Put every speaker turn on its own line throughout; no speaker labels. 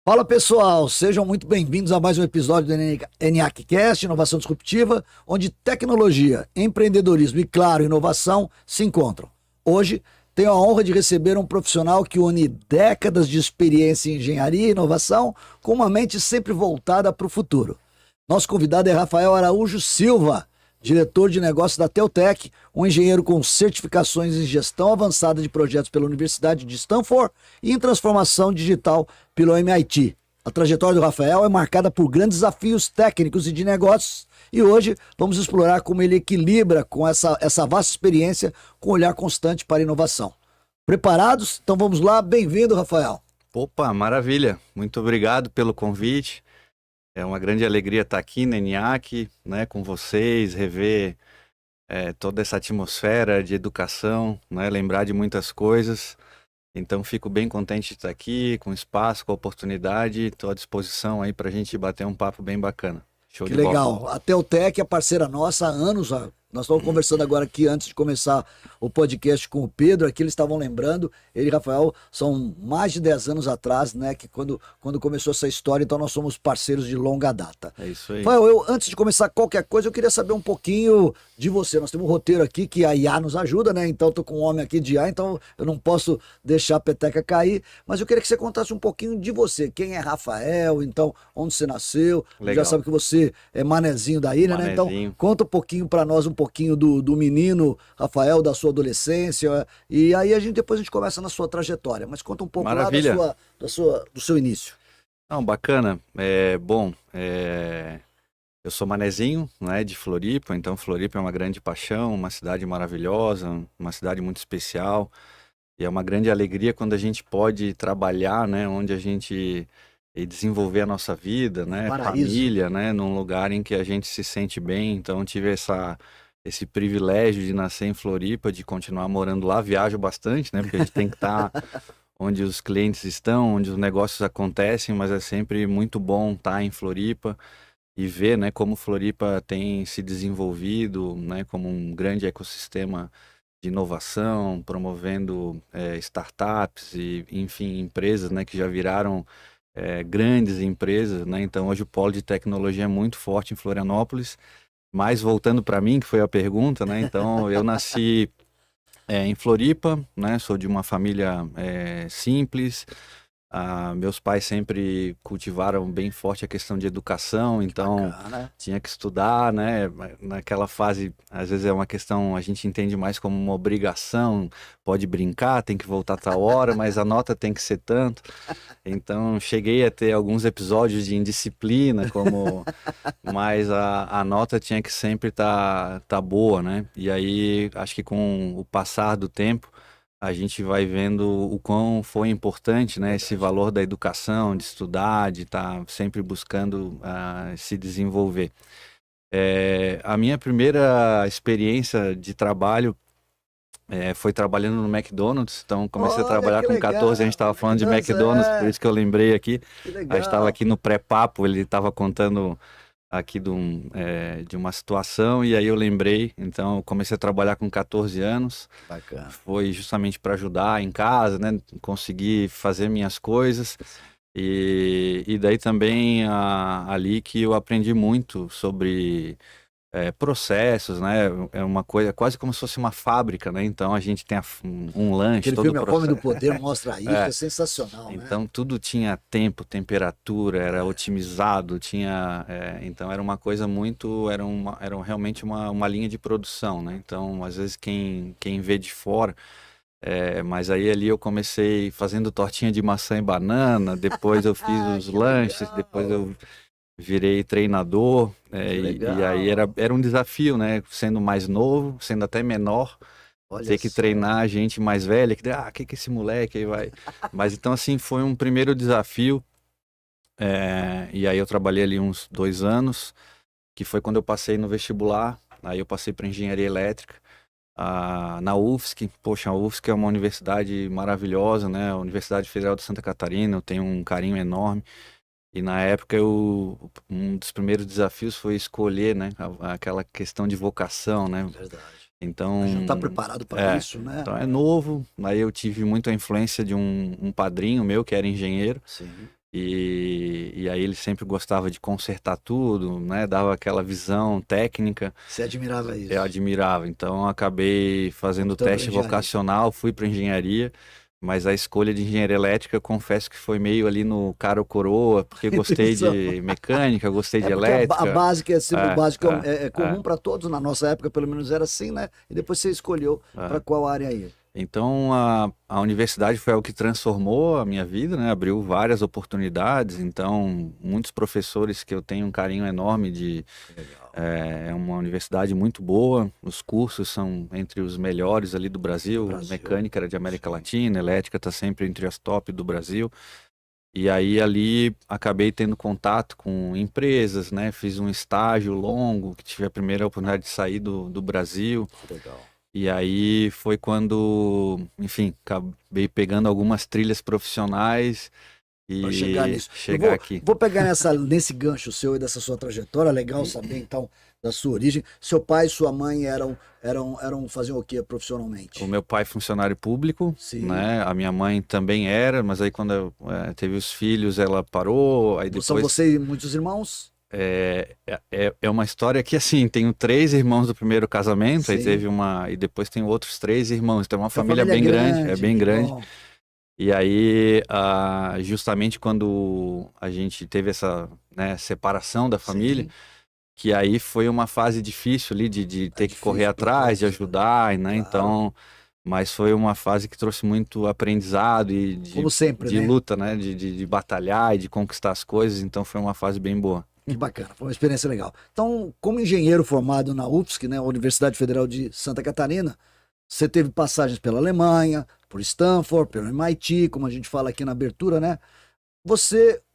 Fala pessoal, sejam muito bem-vindos a mais um episódio do ENIAC-Cast, Inovação Disruptiva, onde tecnologia, empreendedorismo e, claro, inovação se encontram. Hoje, tenho a honra de receber um profissional que une décadas de experiência em engenharia e inovação com uma mente sempre voltada para o futuro. Nosso convidado é Rafael Araújo Silva, diretor de negócios da Teutec, um engenheiro com certificações em gestão avançada de projetos pela Universidade de Stanford e em transformação digital pelo MIT. A trajetória do Rafael é marcada por grandes desafios técnicos e de negócios, e hoje vamos explorar como ele equilibra com essa vasta experiência com um olhar constante para a inovação. Preparados? Então vamos lá. Bem-vindo, Rafael.
Opa, maravilha. Muito obrigado pelo convite. É uma grande alegria estar aqui na ENIAC, né, com vocês, rever toda essa atmosfera de educação, né, lembrar de muitas coisas. Então, fico bem contente de estar aqui, com espaço, com a oportunidade. Estou à disposição aí para a gente bater um papo bem bacana. Show
Que
de bola.
legal. A Teutec é parceira nossa há anos. Nós estamos conversando agora aqui antes de começar o podcast com o Pedro. Aqui eles estavam lembrando, ele e Rafael são mais de 10 anos atrás, né? Que quando começou essa história, então nós somos parceiros de longa data.
É isso aí.
Rafael, antes de começar qualquer coisa, eu queria saber um pouquinho de você. Nós temos um roteiro aqui que a IA nos ajuda, né? Então estou com um homem aqui de IA, então eu não posso deixar a peteca cair. Mas eu queria que você contasse um pouquinho de você. Quem é Rafael? Então, onde você nasceu?
Legal.
Já sabe que você é manezinho da ilha, né? Então,
Manezinho.
conta um pouquinho para nós, um pouquinho do menino Rafael, da sua adolescência, e aí depois a gente começa na sua trajetória, mas conta um pouco
Maravilha.
lá do seu início.
Não, bacana. Eu sou manezinho, né, de Floripa, então Floripa é uma grande paixão, uma cidade maravilhosa, uma cidade muito especial, e é uma grande alegria quando a gente pode trabalhar, né, onde a gente e desenvolver a nossa vida, né,
Paraíso.
família, né, num lugar em que a gente se sente bem. Então tive esse privilégio de nascer em Floripa, de continuar morando lá. Viajo bastante, né, porque a gente tem que estar onde os clientes estão, onde os negócios acontecem, mas é sempre muito bom estar em Floripa e ver, né, como Floripa tem se desenvolvido, né, como um grande ecossistema de inovação, promovendo startups e, enfim, empresas, né, que já viraram grandes empresas, né? Então hoje o polo de tecnologia é muito forte em Florianópolis. Mas voltando para mim, que foi a pergunta, né? Então eu nasci em Floripa, né? Sou de uma família simples. Meus pais sempre cultivaram bem forte a questão de educação, então
Bacana.
tinha que estudar, né? Naquela fase, às vezes é uma questão, a gente entende mais como uma obrigação, pode brincar, tem que voltar tal hora, mas a nota tem que ser tanto. Então cheguei a ter alguns episódios de indisciplina, mas a nota tinha que sempre tá boa, né? E aí acho que com o passar do tempo a gente vai vendo o quão foi importante, né, esse valor da educação, de estudar, de estar sempre buscando se desenvolver. A minha primeira experiência de trabalho foi trabalhando no McDonald's. Então comecei a
Olha,
trabalhar
que
com
legal.
14, a gente estava falando de
Nossa,
McDonald's, por isso que eu lembrei aqui.
Que
A gente
legal.
estava aqui no pré-papo, ele estava contando aqui de uma situação, e aí eu lembrei. Então eu comecei a trabalhar com 14 anos.
Bacana.
Foi justamente para ajudar em casa, né? Conseguir fazer minhas coisas. E daí também ali que eu aprendi muito sobre processos, né? É uma coisa quase como se fosse uma fábrica, né? Então a gente tem um lanche,
Aquele
todo
filme
o
A Fome do
processo.
Poder mostra isso, é sensacional, né?
Então tudo tinha tempo, temperatura, era otimizado, então era uma coisa muito, era realmente uma linha de produção, né? Então às vezes quem vê de fora, mas aí ali eu comecei fazendo tortinha de maçã e banana, depois eu fiz os
Que
lanches,
legal.
depois eu virei treinador,
legal.
e aí era um desafio, né? Sendo mais novo, sendo até menor,
Olha
ter que
só.
treinar gente mais velha, que esse moleque aí vai. Mas então assim, foi um primeiro desafio, e aí eu trabalhei ali uns 2 anos, que foi quando eu passei no vestibular. Aí eu passei para engenharia elétrica, na UFSC. Poxa, a UFSC é uma universidade maravilhosa, né? A Universidade Federal de Santa Catarina, eu tenho um carinho enorme. E na época um dos primeiros desafios foi escolher, né, aquela questão de vocação, né?
Verdade.
Então,
Mas não está preparado para isso, né?
então é novo. Aí eu tive muita influência de um padrinho meu que era engenheiro.
Sim.
E aí ele sempre gostava de consertar tudo, né? Dava aquela visão técnica.
Você admirava isso?
Eu admirava. Então eu acabei fazendo o
Optou pela
teste
engenharia.
vocacional, fui para engenharia, mas a escolha de engenharia elétrica, eu confesso que foi meio ali no cara ou coroa, porque gostei de mecânica, gostei de
Porque a
elétrica.
básica é sempre o básico, é
É.
comum para todos, na nossa época pelo menos era assim, né? E depois você escolheu para qual área ir.
Então, a universidade foi algo que transformou a minha vida, né? Abriu várias oportunidades. Então, muitos professores que eu tenho um carinho enorme de...
Legal.
É uma universidade muito boa, os cursos são entre os melhores ali do Brasil. Mecânica era de América Latina, elétrica está sempre entre as top do Brasil. E aí ali acabei tendo contato com empresas, né? Fiz um estágio longo, que tive a primeira oportunidade de sair do Brasil.
Legal.
E aí foi quando, enfim, acabei pegando algumas trilhas profissionais
Para chegar
e
nisso.
chegar aqui.
Vou pegar nesse gancho seu e dessa sua trajetória, legal saber então da sua origem. Seu pai e sua mãe faziam o que profissionalmente?
O meu pai é funcionário público,
Sim.
né? A minha mãe também era, mas aí quando teve os filhos, ela parou. Aí
São
depois
você e muitos irmãos?
é uma história que assim, tenho 3 irmãos do primeiro casamento, aí
Sim.
teve e depois tem outros 3 irmãos. Então é uma
Então,
família bem grande, é bem grande.
Bom.
E aí, justamente quando a gente teve essa, né, separação da família,
Sim.
que aí foi uma fase difícil ali de ter que
difícil
correr
pra
atrás, de
todos,
ajudar, né?
Claro.
Então, mas foi uma fase que trouxe muito aprendizado e
Como sempre,
de
né?
luta, né? De batalhar e de conquistar as coisas. Então foi uma fase bem boa.
Que bacana, foi uma experiência legal. Então, como engenheiro formado na UFSC, né, Universidade Federal de Santa Catarina, você teve passagens pela Alemanha, por Stanford, pelo MIT, como a gente fala aqui na abertura, né?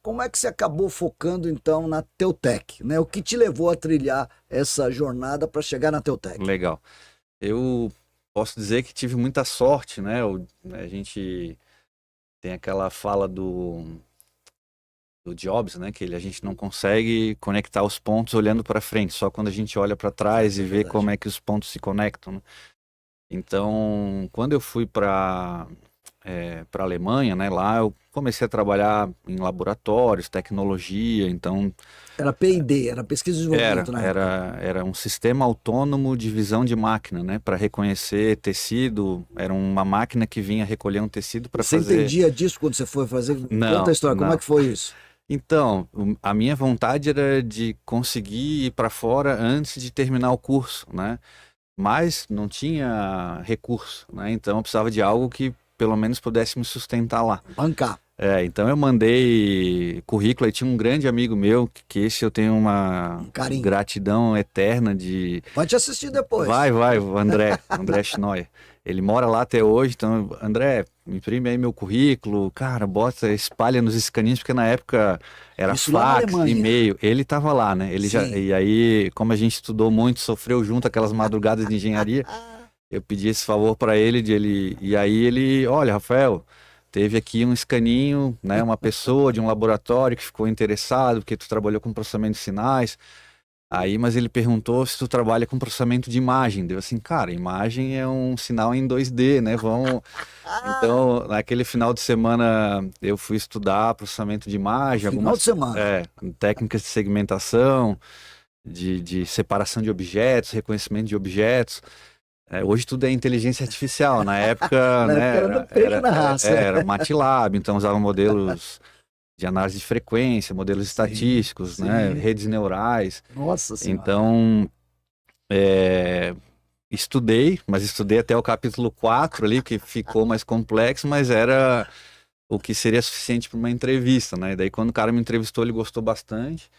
Como é que você acabou focando então na Teutec, né? O que te levou a trilhar essa jornada para chegar na Teutec?
Legal. Eu posso dizer que tive muita sorte, né? A gente tem aquela fala do Jobs, né? Que a gente não consegue conectar os pontos olhando para frente, só quando a gente olha para trás e vê como é que os pontos se conectam, né? Então, quando eu fui para a Alemanha, né? Lá eu comecei a trabalhar em laboratórios, tecnologia, então...
Era P&D, era pesquisa e desenvolvimento na época.
Era um sistema autônomo de visão de máquina, né? Para reconhecer tecido. Era uma máquina que vinha recolher um tecido para fazer...
Você entendia disso quando você foi fazer?
Não,
Conta a história, como
não.
é que foi isso?
Então, a minha vontade era de conseguir ir para fora antes de terminar o curso, né? Mas não tinha recurso, né? Então eu precisava de algo que pelo menos pudesse me sustentar lá.
Bancar.
Então eu mandei currículo, e tinha um grande amigo meu, que esse eu tenho uma gratidão eterna de...
Vai te assistir depois.
Vai, o André Schneuer. Ele mora lá até hoje, então, André, imprime aí meu currículo, cara, espalha nos escaninhos, porque na época era
Isso lá na
fax,
Alemanha.
e-mail, ele tava lá, né? E aí, como a gente estudou muito, sofreu junto aquelas madrugadas de engenharia, eu pedi esse favor para ele, e aí ele, olha, Rafael, teve aqui um escaninho, né, uma pessoa de um laboratório que ficou interessado, porque tu trabalhou com processamento de sinais. Aí, mas ele perguntou se tu trabalha com processamento de imagem. Deu assim, cara, imagem é um sinal em 2D, né? Então, naquele final de semana, eu fui estudar processamento de imagem.
Final de semana.
Técnicas de segmentação, de separação de objetos, reconhecimento de objetos. Hoje tudo é inteligência artificial. Na época, né, era MATLAB, então usava modelos de análise de frequência, modelos estatísticos, né, redes neurais.
Nossa Senhora.
Então, estudei, mas estudei até o capítulo 4 ali, que ficou mais complexo, mas era o que seria suficiente para uma entrevista, né? Daí quando o cara me entrevistou, ele gostou bastante.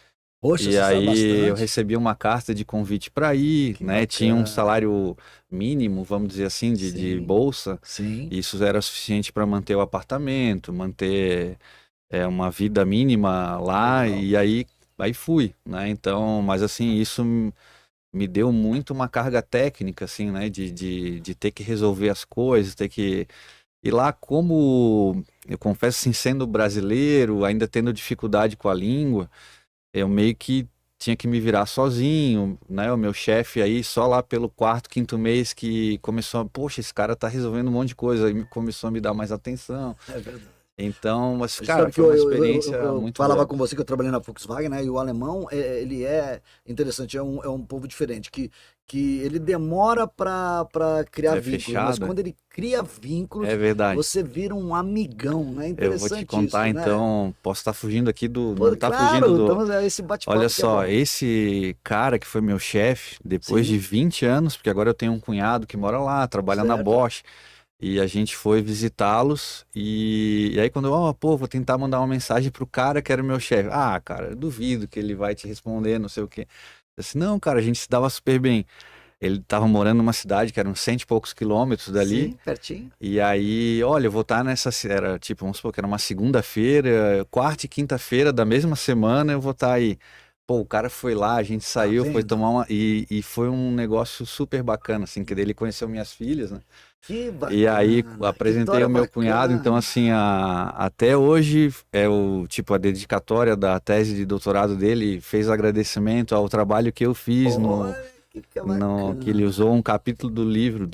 Poxa,
e aí eu recebi uma carta de convite para ir, né? Bacana. Tinha um salário mínimo, vamos dizer assim, de bolsa.
Sim.
Isso era suficiente para manter o apartamento, manter uma vida mínima lá. Legal. E aí fui, né? Então, mas assim, isso me deu muito uma carga técnica, assim, né? De ter que resolver as coisas, ter que... E lá, como eu confesso, assim, sendo brasileiro, ainda tendo dificuldade com a língua, eu meio que tinha que me virar sozinho, né? O meu chefe aí, só lá pelo 4º, 5º mês que começou a... Poxa, esse cara tá resolvendo um monte de coisa. Aí começou a me dar mais atenção.
É verdade.
Então, mas,
Você
cara,
sabe que
foi uma experiência
eu
muito
falava
boa.
com você que eu trabalhei na Volkswagen, né? E o alemão, ele é interessante, é um povo diferente, que ele demora para criar
É
vínculos, mas
fechado?
quando ele cria
É
vínculos,
verdade.
você vira um amigão, né?
Eu vou te
Interessante
contar,
isso, né?
então, posso estar fugindo aqui do,
Pô,
não tá fugindo
claro,
do,
então esse
olha
bate-papo que é
só,
bom.
esse cara que foi meu chefe, depois de
Sim,
20 anos, porque agora eu tenho um cunhado que mora lá, trabalha na
certo.
Bosch, e a gente foi visitá-los, e aí quando eu, pô, vou tentar mandar uma mensagem pro cara que era o meu chefe. Ah, cara, eu duvido que ele vai te responder, não sei o quê. Eu disse, não, cara, a gente se dava super bem. Ele estava morando numa cidade que era uns 100 e poucos quilômetros dali,
Sim, pertinho.
e aí, olha, eu vou estar era tipo, vamos supor que era uma segunda-feira, quarta e quinta-feira da mesma semana eu vou estar aí. Pô, o cara foi lá, a gente
Tá
saiu, foi
vendo?
tomar uma. E foi um negócio super bacana, assim, que daí ele conheceu minhas filhas, né?
Que
E aí
bacana, que
apresentei
história
o meu cunhado, então
bacana.
assim, até hoje é o tipo a dedicatória da tese de doutorado dele fez agradecimento ao trabalho que eu fiz no,
Olha, que
no que ele
bacana.
usou um capítulo do livro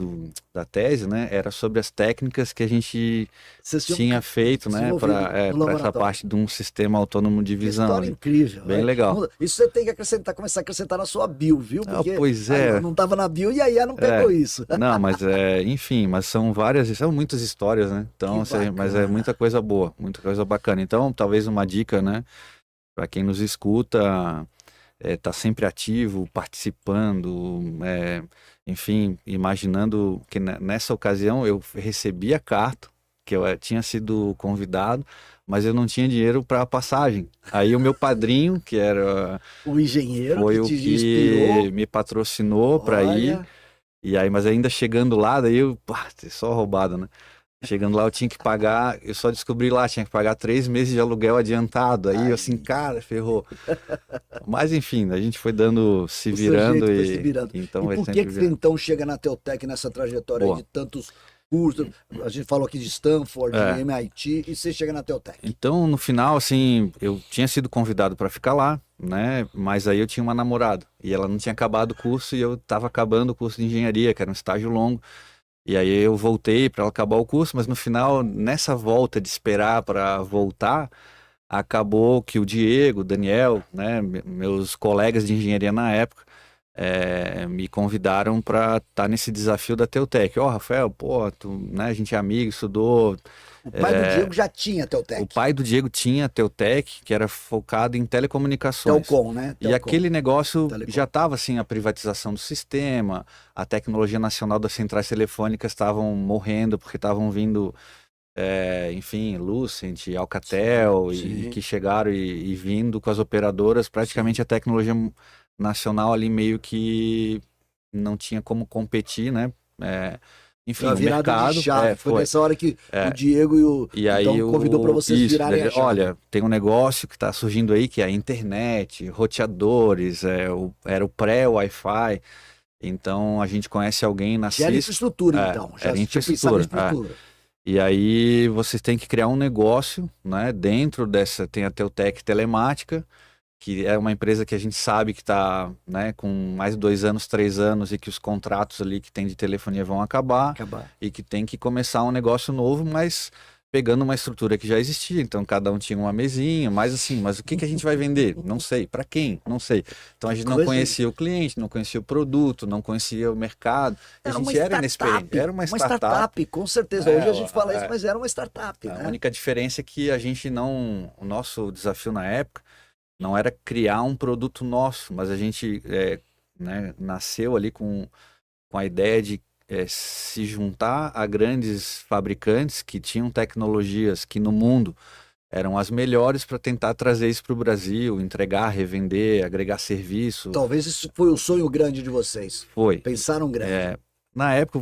da tese, né? Era sobre as técnicas que a gente
Vocês tinham
tinha feito, né,
desenvolvido no
para essa
laboratório.
parte de um sistema autônomo de
Que
visão
história
ali.
incrível.
Bem legal.
Isso você tem que acrescentar, começar a acrescentar na sua bio, viu?
Ah,
Porque
pois
aí, ó,
é,
não estava na bio e a IA não pegou
é.
isso.
Não, mas enfim, mas são muitas histórias, né?
Que
Então, mas é
bacana.
muita coisa boa, muita coisa bacana. Então, talvez uma dica, né, para quem nos escuta, tá sempre ativo, participando, enfim, imaginando que nessa ocasião eu recebi a carta, que eu tinha sido convidado, mas eu não tinha dinheiro para a passagem. Aí o meu padrinho, que era,
O engenheiro que
foi o
te
que
inspirou.
me patrocinou para ir,
Olha,
e aí, mas ainda chegando lá, daí eu, pá, só roubada, né? Chegando lá, eu tinha que pagar, eu só descobri lá, tinha que pagar 3 meses de aluguel adiantado. Aí, eu assim,
aí,
cara, ferrou. Mas enfim, a gente foi dando, se
o seu
virando
jeito foi se
e
virando.
então
E
vai
por que
sempre
que você
virando.
então chega na Teutec nessa trajetória aí de
Boa.
tantos cursos? A gente falou aqui de Stanford, de
É,
MIT, e você chega na Teutec.
então no final, assim, eu tinha sido convidado para ficar lá, né? Mas aí eu tinha uma namorada e ela não tinha acabado o curso e eu estava acabando o curso de engenharia, que era um estágio longo. E aí eu voltei para ela acabar o curso, mas no final, nessa volta de esperar para voltar, acabou que o Diego, o Daniel, né, meus colegas de engenharia na época, me convidaram para estar nesse desafio da Teutec. Ó, Rafael, pô, né, a gente é amigo, estudou.
O pai do
é,
Diego já tinha
o
Teutec.
pai do Diego tinha a Teutec, que era focado em telecomunicações.
Telcom, né?
E
Telcom.
aquele negócio já
Telecom.
estava assim, a privatização do sistema, a tecnologia nacional das centrais telefônicas estavam morrendo porque estavam vindo, enfim, Lucent,
Sim,
Alcatel, e
sim.
que chegaram e vindo com as operadoras, praticamente
Sim.
a tecnologia nacional ali meio que não tinha como competir, né? É,
Foi
enfim,
a
o
virada de
mercado,
chave. Foi
foi.
nessa hora que o
É,
Diego
e aí
então convidou para vocês
isso,
virarem a chave.
olha, tem um negócio que está surgindo aí que é a internet, roteadores, era o pré-Wi-Fi. Então a gente conhece alguém na
Já era
Cisco,
infraestrutura, então. Já
era
tinha pensado em
infraestrutura.
infraestrutura.
E aí vocês têm que criar um negócio, né? Dentro dessa tem a Teutec Telemática, que é uma empresa que a gente sabe que está, né, com mais de 2 anos, 3 anos, e que os contratos ali que tem de telefonia vão acabar
Acabar.
e que tem que começar um negócio novo, mas pegando uma estrutura que já existia. Então cada um tinha uma mesinha, mas assim, mas o que que a gente vai vender? Não sei. Para quem? Não sei. Então a
Que
gente não
coisa.
conhecia o cliente, não conhecia o produto, não conhecia o mercado. A
Era uma
gente era inexperiente.
startup.
Era uma
Uma
startup.
startup, com certeza.
É,
Hoje a gente fala isso, mas era uma startup,
a
né?
única diferença é que a gente não. O nosso desafio na época não era criar um produto nosso, mas a gente, né, nasceu ali com a ideia de se juntar a grandes fabricantes que tinham tecnologias que no mundo eram as melhores para tentar trazer isso para o Brasil, entregar, revender, agregar serviço.
Talvez isso foi o sonho grande de vocês.
Foi.
Pensaram grande.
Na época,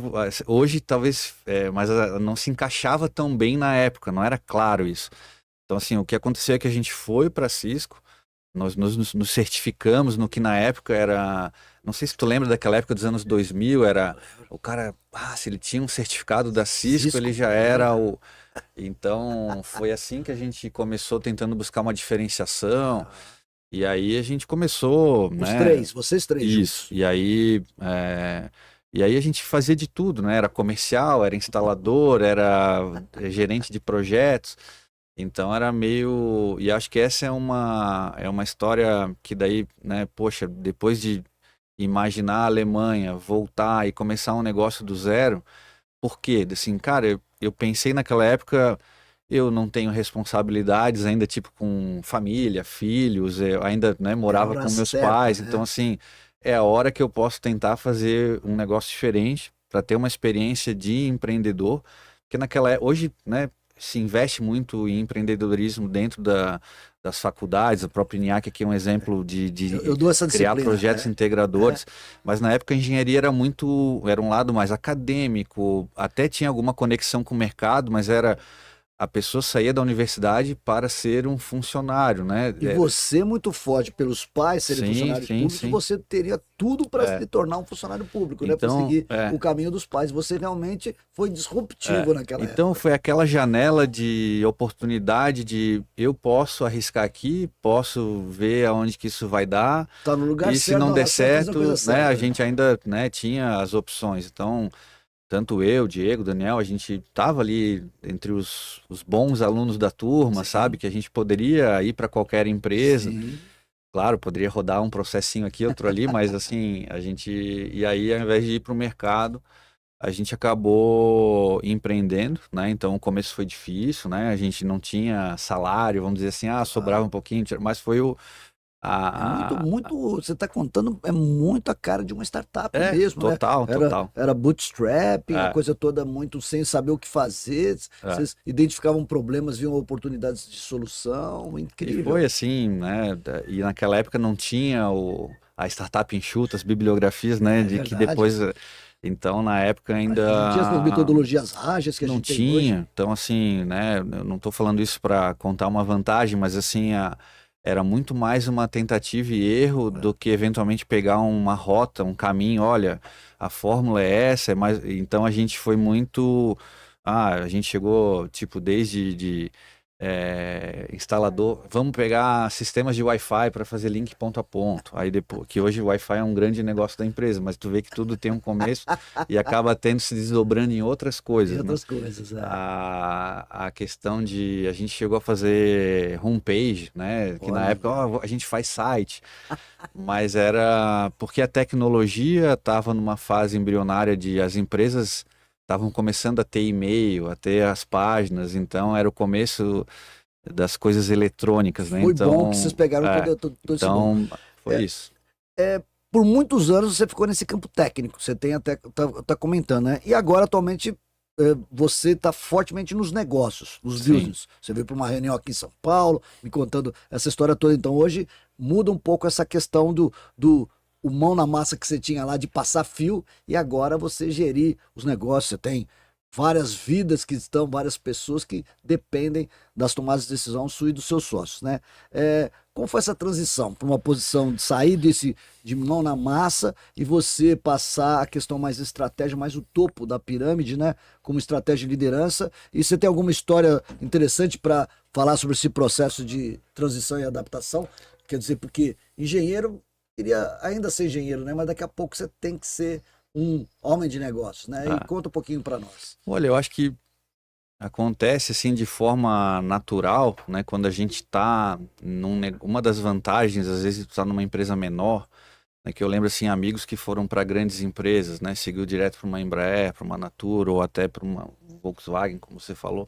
hoje talvez, mas não se encaixava tão bem na época, não era claro isso. Então, assim, o que aconteceu é que a gente foi para Cisco. Nós nos certificamos no que na época era. Não sei se tu lembra daquela época dos anos 2000, era. O cara, se ele tinha um certificado da Cisco, ele
Cisco.
já era o. Então, foi assim que a gente começou tentando buscar uma diferenciação. E aí a gente começou,
Os
né?
três, vocês três
Isso.
juntos.
E aí a gente fazia de tudo, né? Era comercial, era instalador, era gerente de projetos. Então era meio. E acho que essa é uma história que daí, né, poxa, depois de imaginar a Alemanha, voltar e começar um negócio do zero, por quê? Assim, cara, eu pensei naquela época, eu não tenho responsabilidades ainda, tipo, com família, filhos, eu ainda, né,
É a
morava
hora
com meus
certa,
pais, então,
né?
assim, é a hora que eu posso tentar fazer um negócio diferente para ter uma experiência de empreendedor, porque hoje, né, se investe muito em empreendedorismo dentro das faculdades, a própria INEAC aqui é um exemplo
Eu
de
dou essa
criar
disciplina.
projetos integradores, mas na época a engenharia era um lado mais acadêmico, até tinha alguma conexão com o mercado, mas era a pessoa saía da universidade para ser um funcionário, né?
E você, muito forte pelos pais serem
Sim,
funcionários
sim,
públicos,
sim.
você teria tudo para
É.
se tornar um funcionário público, né? Para
Então,
seguir o caminho dos pais. Você realmente foi disruptivo naquela
então
época.
foi aquela janela de oportunidade de eu posso arriscar aqui, posso ver aonde que isso vai dar,
Tá no lugar
e se
certo,
não
na
der
hora certa, fazendo a coisa
certo, né, a
certa, né?
gente ainda, né, tinha as opções. Então, tanto eu, Diego, Daniel, a gente tava ali entre os bons alunos da turma, sabe,
Sim,
que a gente poderia ir para qualquer empresa.
sim.
Claro, poderia rodar um processinho aqui, outro ali, mas assim, a gente. E aí, ao invés de ir para o mercado, a gente acabou empreendendo, né? Então, o começo foi difícil, né? A gente não tinha salário, vamos dizer assim, sobrava um
Claro.
pouquinho, mas foi o.
É muito,
A...
muito, você está contando, é muito a cara de uma startup
É,
mesmo, né?
total, total.
Era bootstrapping, a
É,
coisa toda muito sem saber o que fazer.
é.
Vocês identificavam problemas, viam oportunidades de solução,
E foi
incrível.
assim, né? E naquela época não tinha a startup enxuta, as bibliografias, né?
É
De que
verdade.
depois. Então, na época
Não tinha essas
ainda.
metodologias ágeis que a
Não
gente tem hoje.
tinha, então assim, né? Eu não estou falando isso para contar uma vantagem, mas assim, era muito mais uma tentativa e erro do que eventualmente pegar uma rota, um caminho. Olha, a fórmula é essa, é mais. Então a gente foi muito. A gente chegou, tipo, instalador. Vamos pegar sistemas de Wi-Fi para fazer link ponto a ponto. Aí depois, que hoje o Wi-Fi é um grande negócio da empresa, mas tu vê que tudo tem um começo e acaba tendo se desdobrando em outras
E
coisas, né?
outras coisas, é.
A questão de a gente chegou a fazer homepage, né? Que na
Olha
época
aí.
ó, a gente faz site, mas era porque a tecnologia estava numa fase embrionária de as empresas estavam começando a ter e-mail, a ter as páginas, então era o começo das coisas eletrônicas, né?
Foi bom que vocês
Então,
pegaram todo esse dom.
então foi
É,
isso.
por muitos anos você ficou nesse campo técnico, você tem até tá comentando, né? E agora atualmente você está fortemente nos negócios, nos
Sim.
business. Você veio para uma reunião aqui em São Paulo, me contando essa história toda. Então hoje muda um pouco essa questão do o mão na massa que você tinha lá de passar fio e agora você gerir os negócios. Você tem várias vidas que estão, várias pessoas que dependem das tomadas de decisão sua e dos seus sócios, né? Como foi essa transição para uma posição de sair desse de mão na massa e você passar a questão mais estratégia, mais o topo da pirâmide, né? Como estratégia de liderança. E você tem alguma história interessante para falar sobre esse processo de transição e adaptação? Quer dizer, porque engenheiro queria ainda ser engenheiro, né? Mas daqui a pouco você tem que ser um homem de negócios, né? E
Ah,
conta um pouquinho para nós.
olha, eu acho que acontece assim de forma natural, né? Quando a gente está uma das vantagens, às vezes, de estar numa empresa menor, né, que eu lembro assim, amigos que foram para grandes empresas, né? Seguiu direto para uma Embraer, para uma Natura ou até para uma Volkswagen, como você falou.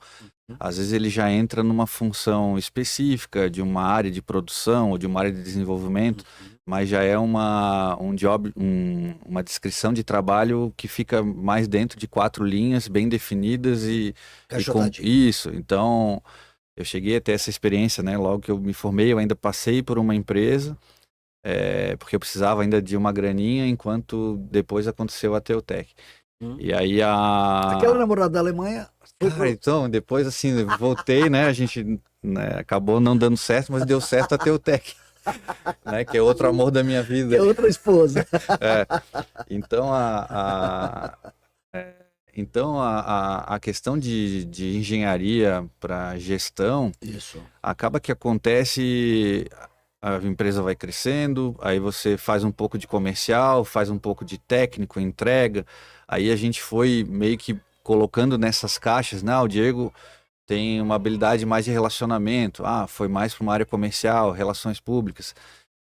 Às vezes ele já entra numa função específica de uma área de produção ou de uma área de desenvolvimento, mas já é um job, uma descrição de trabalho que fica mais dentro de quatro linhas bem definidas e com
Caixotadinho.
isso. Então, eu cheguei a ter essa experiência, né? Logo que eu me formei, eu ainda passei por uma empresa, porque eu precisava ainda de uma graninha, enquanto depois aconteceu a Teutec.
Hum.
E aí
Aquela namorada da Alemanha foi
Cara, então, depois assim, eu voltei, né? A gente, né, acabou não dando certo, mas deu certo a Teutec, né? Que é outro amor da minha
que é
vida.
outra esposa.
É. Então, a questão de engenharia para gestão
Isso.
acaba que acontece, a empresa vai crescendo, aí você faz um pouco de comercial, faz um pouco de técnico, entrega, aí a gente foi meio que colocando nessas caixas, né? O Diego tem uma habilidade mais de relacionamento. Ah, foi mais para uma área comercial, relações públicas.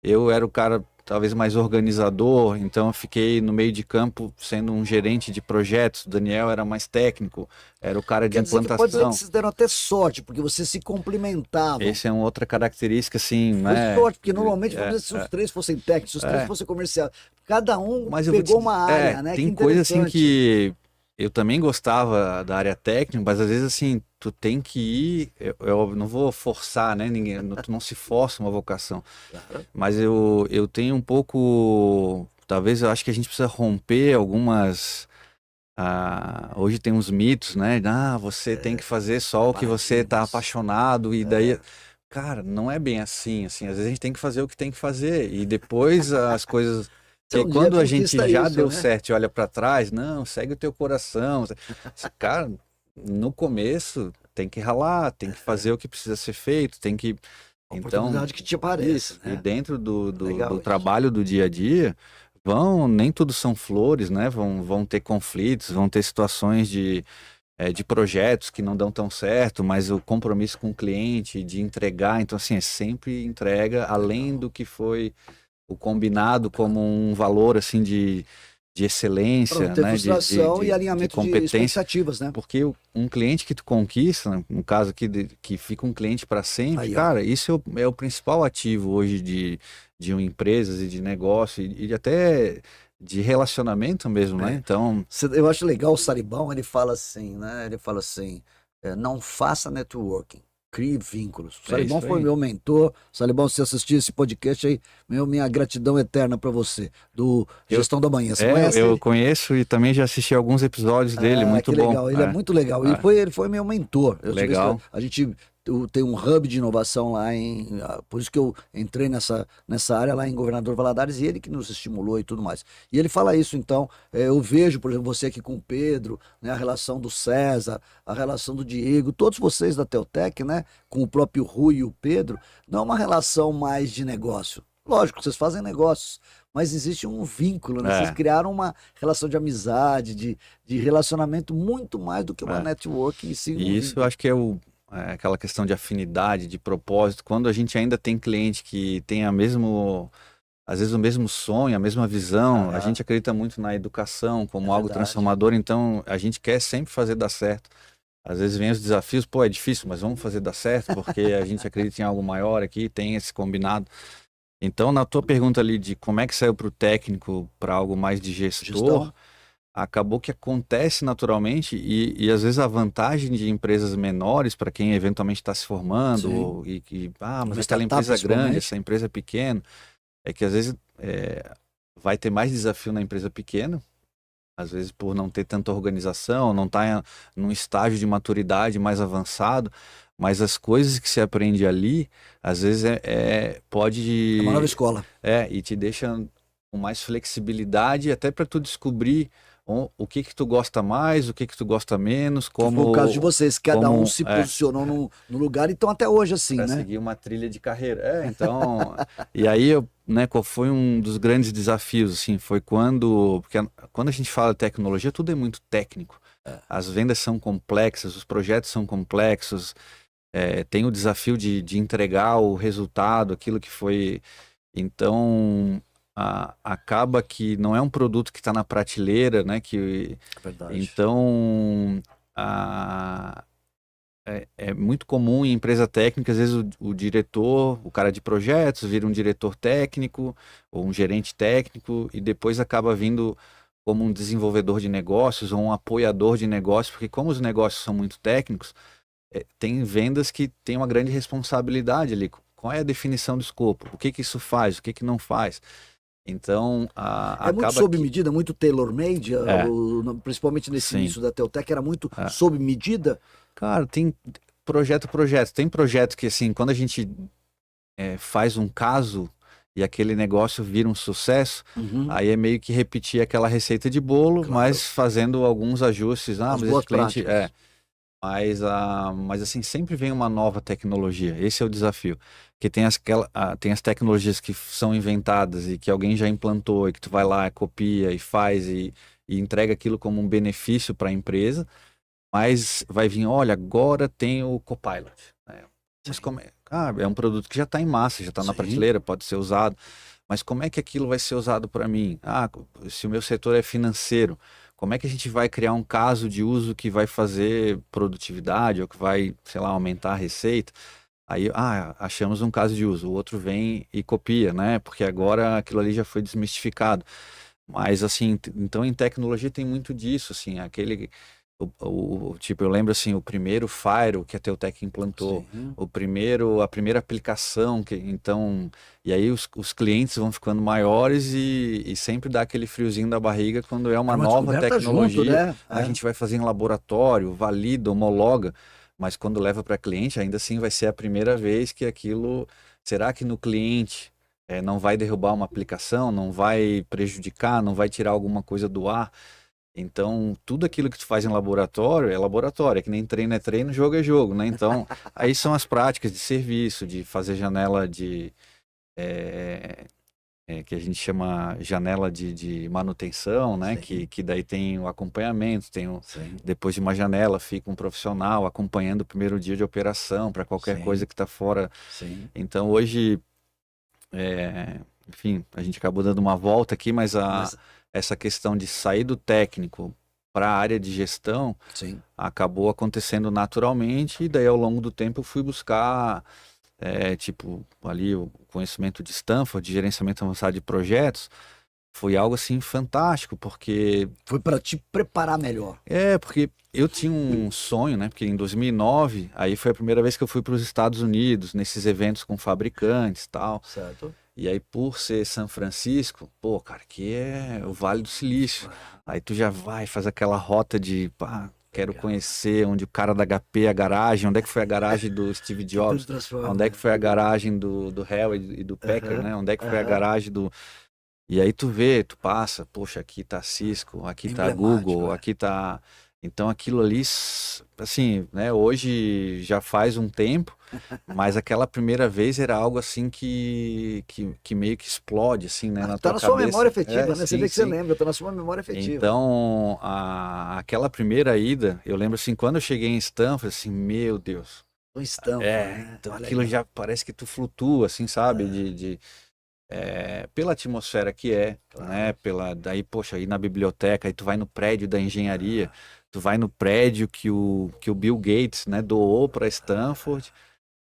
Eu era o cara talvez mais organizador, então eu fiquei no meio de campo sendo um gerente de projetos. O Daniel era mais técnico, era o cara de
Quer dizer que pode dizer que
implantação.
vocês deram até sorte, porque vocês se complementavam.
Essa é uma outra característica, assim,
Foi
né?
sorte, porque normalmente, vamos dizer, se os três fossem técnicos, se os três fossem comerciais, cada um
Mas eu vou
pegou
te-
uma área, né?
Tem
Que
coisa assim
interessante.
que eu também gostava da área técnica, mas às vezes assim, tu tem que ir, eu não vou forçar, né, ninguém, tu não se força uma vocação, mas eu tenho um pouco, talvez eu acho que a gente precisa romper algumas, hoje tem uns mitos, né, você tem que fazer só o que você tá
Paradigmas.
apaixonado e daí, cara, não é bem assim, às vezes a gente tem que fazer o que tem que fazer e depois as coisas.
Você
Porque
um dia
quando a gente
conquista
já
isso,
deu
né?
certo e olha para trás, não, segue o teu coração. Cara, no começo tem que ralar, tem que fazer o que precisa ser feito, tem que.
A
Então,
oportunidade que te aparece,
isso. E
né?
dentro
Legal
do
isso.
trabalho do dia a dia, nem tudo são flores, né? Vão ter conflitos, vão ter situações de projetos que não dão tão certo, mas o compromisso com o cliente, de entregar, então assim, é sempre entrega além do que foi o combinado como um valor assim de
Para não
excelência,
ter
né?
frustração e
De
alinhamento de
competência,
expectativas, né?
porque um cliente que tu conquista, né, no caso aqui, que fica um cliente para sempre,
Aí, ó.
cara, isso é o principal ativo hoje de empresas e de negócio e até de relacionamento mesmo, né?
É.
Então,
Eu acho legal o Saribão, ele fala assim, né? Ele fala assim, não faça networking, crie vínculos. O
é
Saribão
isso
foi
aí.
meu mentor. Saribão, se assistir esse podcast aí, minha gratidão eterna para você, do
Eu,
Gestão da Manhã. Você conhece
eu
ele?
conheço e também já assisti alguns episódios dele,
Ah,
muito
que
bom.
legal, ele é muito legal. E
É,
ele foi meu mentor.
legal.
A gente tem um hub de inovação lá por isso que eu entrei nessa área lá em Governador Valadares e ele que nos estimulou e tudo mais. E ele fala isso, então, eu vejo, por exemplo, você aqui com o Pedro, né, a relação do César, a relação do Diego, todos vocês da Teutec, né, com o próprio Rui e o Pedro, não é uma relação mais de negócio. Lógico, vocês fazem negócios, mas existe um vínculo, né? Vocês
É,
criaram uma relação de amizade, de relacionamento muito mais do que uma
é.
networking em si, um
E isso eu
vínculo.
acho que aquela questão de afinidade, de propósito. Quando a gente ainda tem cliente que tem às vezes o mesmo sonho, a mesma visão, a
Aham,
gente acredita muito na educação como
é
algo
verdade.
transformador, então a gente quer sempre fazer dar certo. Às vezes vem os desafios, pô, é difícil, mas vamos fazer dar certo, porque a gente acredita em algo maior aqui, tem esse combinado. Então, na tua pergunta ali de como é que saiu para o técnico para algo mais de gestor,
Gestão,
acabou que acontece naturalmente e às vezes a vantagem de empresas menores para quem eventualmente está se
sim.
formando mas
Uma
aquela
startup,
empresa grande,
principalmente.
essa empresa pequena, é que às vezes vai ter mais desafio na empresa pequena, às vezes por não ter tanta organização, não estar num estágio de maturidade mais avançado, mas as coisas que se aprende ali, às vezes
É uma nova
pode,
escola.
e te deixa com mais flexibilidade até para tu descobrir o que que tu gosta mais, o que que tu gosta menos,
Que foi o caso de
como,
vocês, cada um
como
se posicionou no lugar e estão até hoje assim,
para
né?
seguir uma trilha de carreira. Então, e aí né, qual foi um dos grandes desafios, assim, foi porque quando a gente fala de tecnologia, tudo é muito técnico. As vendas são complexas, os projetos são complexos, tem o desafio de entregar o resultado, aquilo que foi. Então, acaba que não é um produto que está na prateleira, né?
É verdade.
Então, a, é muito comum em empresa técnica, às vezes o diretor, o cara de projetos, vira um diretor técnico ou um gerente técnico e depois acaba vindo como um desenvolvedor de negócios ou um apoiador de negócios, porque como os negócios são muito técnicos, tem vendas que têm uma grande responsabilidade ali. Qual é a definição do escopo? O que que isso faz? O que que não faz? Então,
É muito
acaba
sob
que...
medida, muito tailor-made,
É,
principalmente nesse
sim.
início da Teutec, era muito
É.
sob medida.
Cara, tem projeto. Tem projeto que, assim, quando a gente faz um caso e aquele negócio vira um sucesso,
Uhum,
aí é meio que repetir aquela receita de bolo,
claro.
mas fazendo alguns ajustes.
As
Mas esse
boas
cliente
práticas.
mas assim, sempre vem uma nova tecnologia. Esse é o desafio. Que tem as tecnologias que são inventadas e que alguém já implantou e que tu vai lá, copia e faz e entrega aquilo como um benefício para a empresa. Mas vai vir, olha, agora tem o Copilot, né? Mas como é? Ah, é um produto que já está em massa, já está na
Sim.
prateleira, pode ser usado. Mas como é que aquilo vai ser usado para mim? Ah, se o meu setor é financeiro, como é que a gente vai criar um caso de uso que vai fazer produtividade ou que vai, sei lá, aumentar a receita? Aí, achamos um caso de uso, o outro vem e copia, né? Porque agora aquilo ali já foi desmistificado. Mas assim, então em tecnologia tem muito disso, assim, tipo, eu lembro assim, o primeiro Fire que a Teutec implantou,
Sim.
a primeira aplicação que então, e aí os clientes vão ficando maiores e sempre dá aquele friozinho da barriga quando é uma
Era uma
nova
descoberta junto,
tecnologia,
né?
a gente vai fazer em laboratório, valida, homologa, mas quando leva para cliente, ainda assim vai ser a primeira vez que aquilo, será que no cliente não vai derrubar uma aplicação, não vai prejudicar, não vai tirar alguma coisa do ar. Então, tudo aquilo que tu faz em laboratório é laboratório, é que nem treino é treino, jogo é jogo, né? Então, aí são as práticas de serviço, de fazer janela que a gente chama janela de manutenção, né?
Sim.
Que daí tem o acompanhamento,
Sim.
depois de uma janela fica um profissional acompanhando o primeiro dia de operação para qualquer
Sim.
coisa que está fora.
Sim.
Então, hoje enfim, a gente acabou dando uma volta aqui, mas
Mas,
essa questão de sair do técnico para a área de gestão
sim.
acabou acontecendo naturalmente, e daí ao longo do tempo eu fui buscar, tipo, ali o conhecimento de Stanford, de gerenciamento avançado de projetos, foi algo assim fantástico, porque
Foi para te preparar melhor.
porque eu tinha um sonho, né? Porque em 2009, aí foi a primeira vez que eu fui para os Estados Unidos, nesses eventos com fabricantes e tal.
Certo?
E aí, por ser São Francisco, pô, cara, aqui é o Vale do Silício. Aí tu já vai, faz aquela rota de, pá, quero
Legal.
conhecer onde o cara da HP, a garagem, onde é que foi a garagem do Steve
Que tudo
Jobs,
transforma,
onde é que
né?
foi a garagem do Hell e do Packard,
Aham.
né? Onde é que foi a
Aham.
garagem do... E aí tu vê, tu passa, poxa, aqui tá Cisco, aqui tá
Emblemático,
Google,
é.
aqui tá... Então aquilo ali, assim, né, hoje já faz um tempo, mas aquela primeira vez era algo assim que meio que explode, assim, né, na
Tá
tua
na sua memória
cabeça.
afetiva, né? Você
Sim,
vê que você
sim.
lembra, tá na sua memória afetiva.
Então, aquela primeira ida, eu lembro assim, quando eu cheguei em Stanford, assim, meu Deus.
Do Stanford, né?
Então
Olha
aquilo
aí.
já parece que tu flutua, assim, sabe? Pela atmosfera que né?
Claro.
Daí, poxa, aí na biblioteca, aí tu vai no prédio da engenharia, tu vai no prédio que o Bill Gates, né, doou para Stanford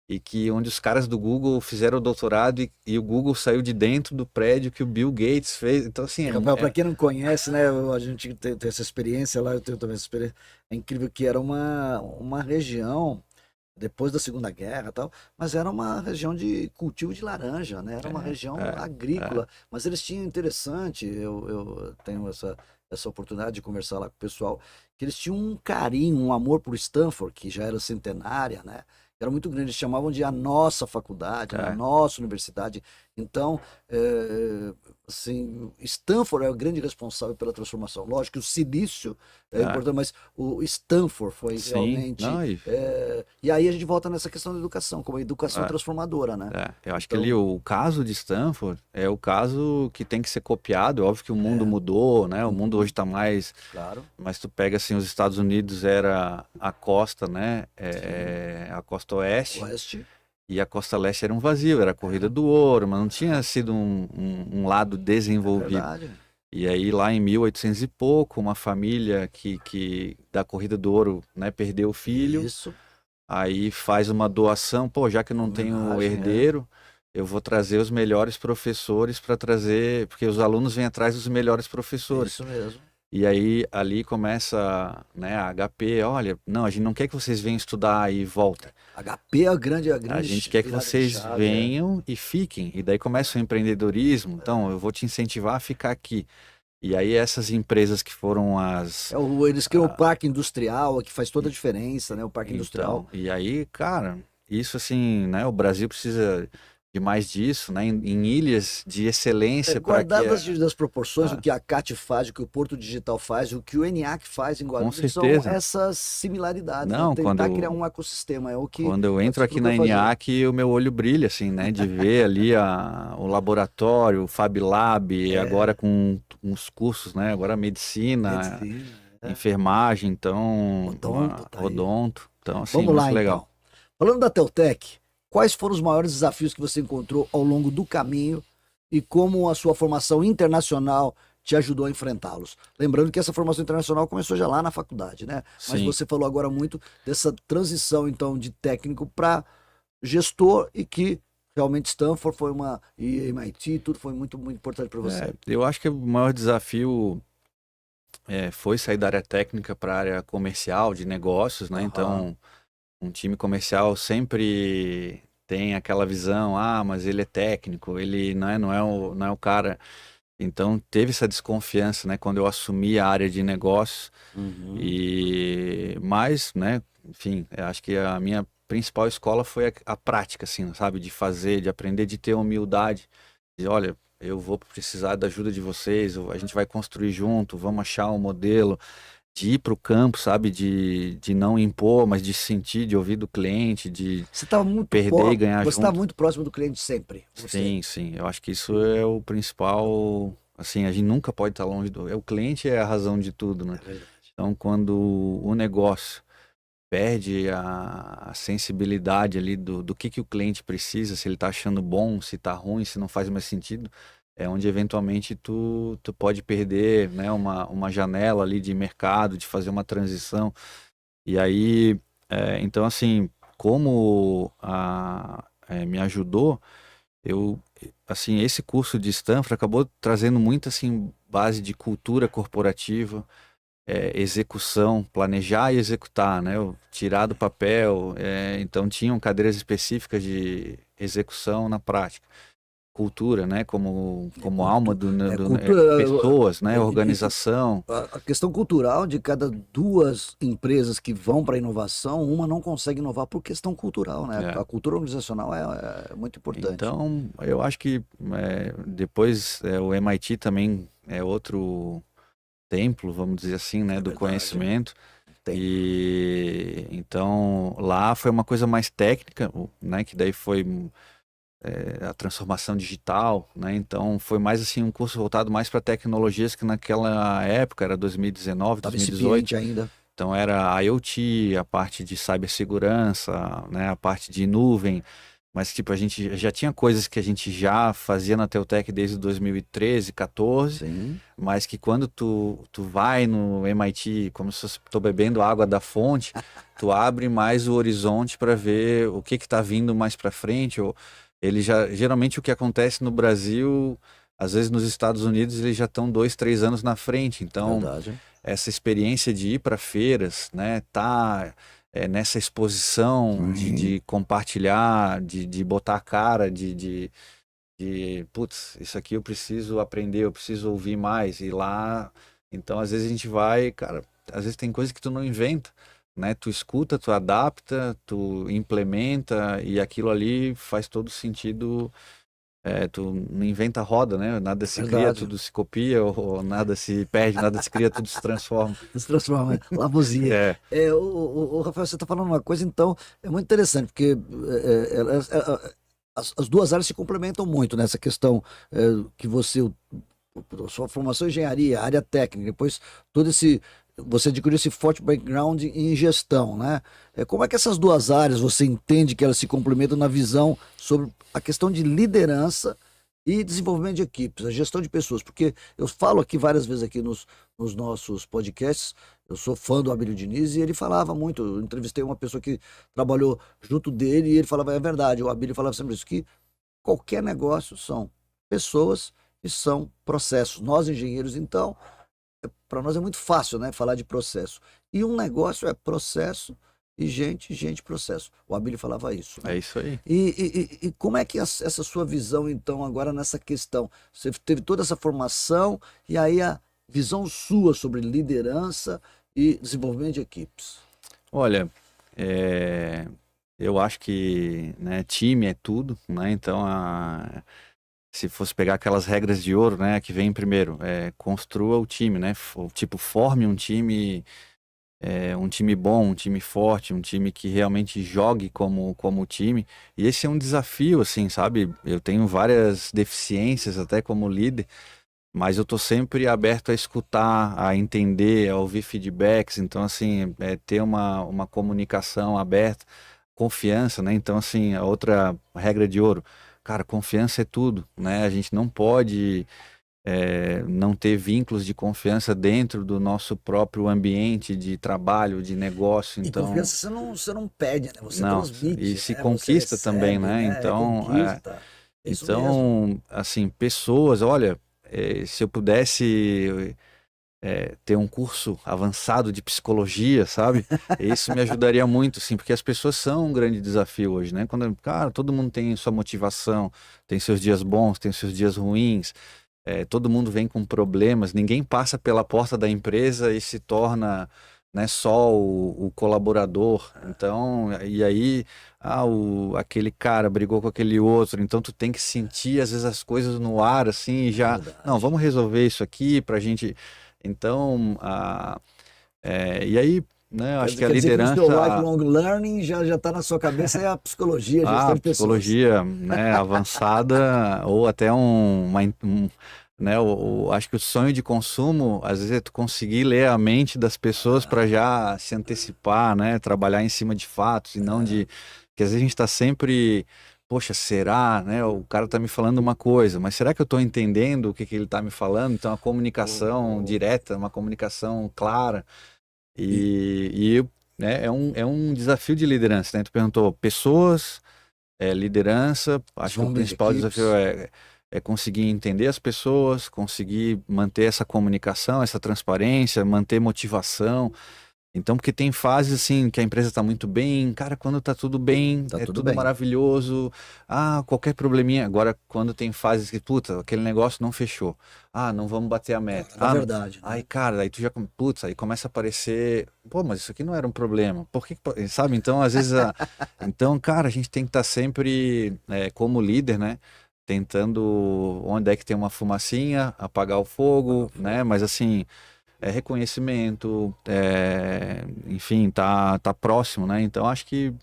e que onde os caras do Google fizeram o doutorado e o Google saiu de dentro do prédio que o Bill Gates fez. Então, assim,
E, Rafael, para quem não conhece, né, a gente tem essa experiência lá, eu tenho também essa experiência. É incrível que era uma região, depois da Segunda Guerra e tal, mas era uma região de cultivo de laranja, né? Era uma região
é,
agrícola, mas eles tinham interessante, eu tenho essa oportunidade de conversar lá com o pessoal, que eles tinham um carinho, um amor por Stanford, que já era centenária, né? Era muito grande, eles chamavam de a nossa faculdade, né? A
é,
nossa universidade. Então, assim, Stanford é o grande responsável pela transformação. Lógico que o silício é
é,
importante, mas o Stanford foi
sim,
realmente.
não,
E aí a gente volta nessa questão da educação, como a educação
é.
transformadora, né?
Eu acho que ali
Então,
o caso de Stanford é o caso que tem que ser copiado. É óbvio que o mundo
é,
mudou, né? O mundo hoje
uhum,
está mais.
claro,
Mas tu pega assim, os Estados Unidos era a costa, né?
sim.
A costa oeste
Oeste,
e a costa leste era um vazio, era a corrida
é,
do ouro, mas não tinha sido um lado
é
desenvolvido.
verdade.
E aí lá em 1800 e pouco, uma família que da corrida do ouro, né, perdeu o filho.
Isso,
Aí faz uma doação, pô, já que eu
uma
não tenho
homenagem, é.
herdeiro, eu vou trazer os melhores professores para trazer, porque os alunos vêm atrás dos melhores professores.
Isso mesmo.
E aí ali começa, né, a HP, olha, não, a gente não quer que vocês venham estudar e voltem.
HP é a
A
grande
gente quer que
virada de
vocês
chave, é.
venham e fiquem. E daí começa o empreendedorismo. Então, eu vou te incentivar a ficar aqui. E aí essas empresas que foram
Eles criam o parque industrial, que faz toda a diferença, né? O parque industrial.
então, e aí, cara, isso assim, né? O Brasil precisa de mais disso, né? Em ilhas de excelência para que
Guardadas das proporções, o
ah,
que a CAT faz, o que o Porto Digital faz, o que o ENIAC faz em
com
Guarulhos, são
certeza.
essas similaridades, né?
Não,
Tentar criar um ecossistema, é o que
quando eu
é o que
entro
você
aqui na
procura fazer.
ENIAC, o meu olho brilha, assim, né? De ver ali o laboratório, o Fab Lab, agora com uns cursos, né? Agora medicina.
Medicina.
enfermagem, então,
Odonto, tá aí.
odonto. Então, assim,
Vamos lá,
muito legal.
então. Falando da Teutec, quais foram os maiores desafios que você encontrou ao longo do caminho e como a sua formação internacional te ajudou a enfrentá-los? Lembrando que essa formação internacional começou já lá na faculdade, né? Mas
Sim.
você falou agora muito dessa transição, então, de técnico para gestor e que realmente Stanford foi e MIT, tudo foi muito, muito importante para você.
Eu acho que o maior desafio foi sair da área técnica para a área comercial, de negócios, né?
Aham.
Então, um time comercial sempre tem aquela visão, mas ele é técnico, ele não é o cara. Então, teve essa desconfiança, né? Quando eu assumi a área de negócios.
Uhum.
Mas, né? Enfim, eu acho que a minha principal escola foi a prática, assim, sabe? De fazer, de aprender, de ter humildade. De, olha, eu vou precisar da ajuda de vocês, a gente vai construir junto, vamos achar um modelo, de ir para o campo, sabe? De não impor, mas de sentir, de ouvir do cliente, de
Você estava muito
perder e ganhar
você estava
junto.
muito próximo do cliente sempre. Você.
Sim, sim. Eu acho que isso é o principal. Assim, a gente nunca pode estar longe do. O cliente é a razão de tudo, né?
É verdade.
Então, quando o negócio perde a sensibilidade ali do que o cliente precisa, se ele está achando bom, se está ruim, se não faz mais sentido, é onde eventualmente tu pode perder, né, uma janela ali de mercado, de fazer uma transição. E aí, então assim, como me ajudou, eu, assim, esse curso de Stanford acabou trazendo muito, assim, base de cultura corporativa, execução, planejar e executar, né? Tirar do papel, então tinham cadeiras específicas de execução na prática. Cultura, né? Como alma
Cultura,
pessoas, né? Organização.
a questão cultural de cada duas empresas que vão para a inovação, uma não consegue inovar por questão cultural, né? A cultura organizacional é muito importante.
Então, eu acho que depois o MIT também é outro templo, vamos dizer assim, né, do
verdade.
conhecimento. E então lá foi uma coisa mais técnica, né, que daí foi a transformação digital, né? Então foi mais assim um curso voltado mais para tecnologias que naquela época era 2019,
Tava
2018
incipiente ainda.
Então era a IoT, a parte de cibersegurança, né, a parte de nuvem. Mas, tipo, a gente já tinha coisas que a gente já fazia na Teutec desde 2013, 14,
Sim.
mas que quando tu vai no MIT, como se eu estou bebendo água da fonte, tu abre mais o horizonte para ver o que está vindo mais para frente. Ou geralmente o que acontece no Brasil, às vezes nos Estados Unidos, eles já estão 2, 3 anos na frente. Então,
Verdade.
essa experiência de ir para feiras, né, nessa exposição de compartilhar, de botar a cara, putz, isso aqui eu preciso aprender, eu preciso ouvir mais, e lá, então às vezes a gente vai, cara, às vezes tem coisas que tu não inventa, né, tu escuta, tu adapta, tu implementa, e aquilo ali faz todo sentido. Tu não inventa roda, né? Nada se cria, tudo se copia, ou nada se perde, nada se cria, tudo se transforma.
Se transforma, Lavoisier. O Rafael, você está falando uma coisa, então, é muito interessante, porque as duas áreas se complementam muito nessa questão que sua formação em engenharia, área técnica, depois você adquiriu esse forte background em gestão, né? Como é que essas duas áreas você entende que elas se complementam na visão sobre a questão de liderança e desenvolvimento de equipes, a gestão de pessoas? Porque eu falo aqui várias vezes aqui nos nossos podcasts, eu sou fã do Abílio Diniz e ele falava muito, eu entrevistei uma pessoa que trabalhou junto dele e ele falava, é verdade, o Abílio falava sempre isso, que qualquer negócio são pessoas e são processos. Nós, engenheiros, então, para nós é muito fácil, né, falar de processo. E um negócio é processo e gente, processo. O Abílio falava isso. Né?
É isso aí.
E como é que essa sua visão, então, agora nessa questão? Você teve toda essa formação e aí a visão sua sobre liderança e desenvolvimento de equipes.
Olha, eu acho que, né, time é tudo, né? Então, se fosse pegar aquelas regras de ouro, né, que vem primeiro, construa o time, né? Tipo, forme um time bom, um time forte, um time que realmente jogue como time. E esse é um desafio, assim, sabe? Eu tenho várias deficiências até como líder, mas eu tô sempre aberto a escutar, a entender, a ouvir feedbacks. Então, assim, ter uma comunicação aberta, confiança, né? Então, assim, a outra regra de ouro, cara, confiança é tudo, né? A gente não pode não ter vínculos de confiança dentro do nosso próprio ambiente de trabalho, de negócio.
E
Então,
confiança você não pede, né? Você
não, e
transmite,
se
né? Você
conquista também,
recebe,
né?
né? Conquista. É isso mesmo.
Então, assim, pessoas, olha, se eu pudesse ter um curso avançado de psicologia, sabe? Isso me ajudaria muito, sim, porque as pessoas são um grande desafio hoje, né? Quando, cara, todo mundo tem sua motivação, tem seus dias bons, tem seus dias ruins, todo mundo vem com problemas, ninguém passa pela porta da empresa e se torna, né, só o colaborador. Então, e aí, aquele cara brigou com aquele outro, então tu tem que sentir às vezes as coisas no ar, assim, e
É
já, não,
verdade.
vamos resolver isso aqui pra gente. Então, e aí, né, eu acho que a
Quer dizer que no seu
liderança,
lifelong learning já está na sua cabeça é a psicologia, a gestão
a
de pessoas.
psicologia, né, avançada ou até né, acho que o sonho de consumo, às vezes é tu conseguir ler a mente das pessoas para já se antecipar, né, trabalhar em cima de fatos e não de que às vezes a gente está sempre, poxa, será, né, o cara está me falando uma coisa, mas será que eu estou entendendo o que que ele está me falando? Então a comunicação direta, uma comunicação clara
E
né, é um desafio de liderança, né? Tu perguntou pessoas, liderança. Acho que o
homens de
principal desafio
equipes.
é conseguir entender as pessoas, conseguir manter essa comunicação, essa transparência, manter motivação. Então, porque tem fases assim que a empresa está muito bem, cara, quando está tudo bem,
Tá
é
tudo
tudo
bem.
maravilhoso. Qualquer probleminha. Agora, quando tem fases que, puta, aquele negócio não fechou. Não vamos bater a meta.
É verdade, né?
Cara, aí tu já, putz, aí começa a aparecer, pô, mas isso aqui não era um problema. Por que, sabe? Então, às vezes, então, cara, a gente tem que estar sempre, como líder, né? Tentando, onde é que tem uma fumacinha, apagar o
Pagar
fogo,
fogo.
né? Mas assim reconhecimento, enfim, tá próximo, né? Então acho que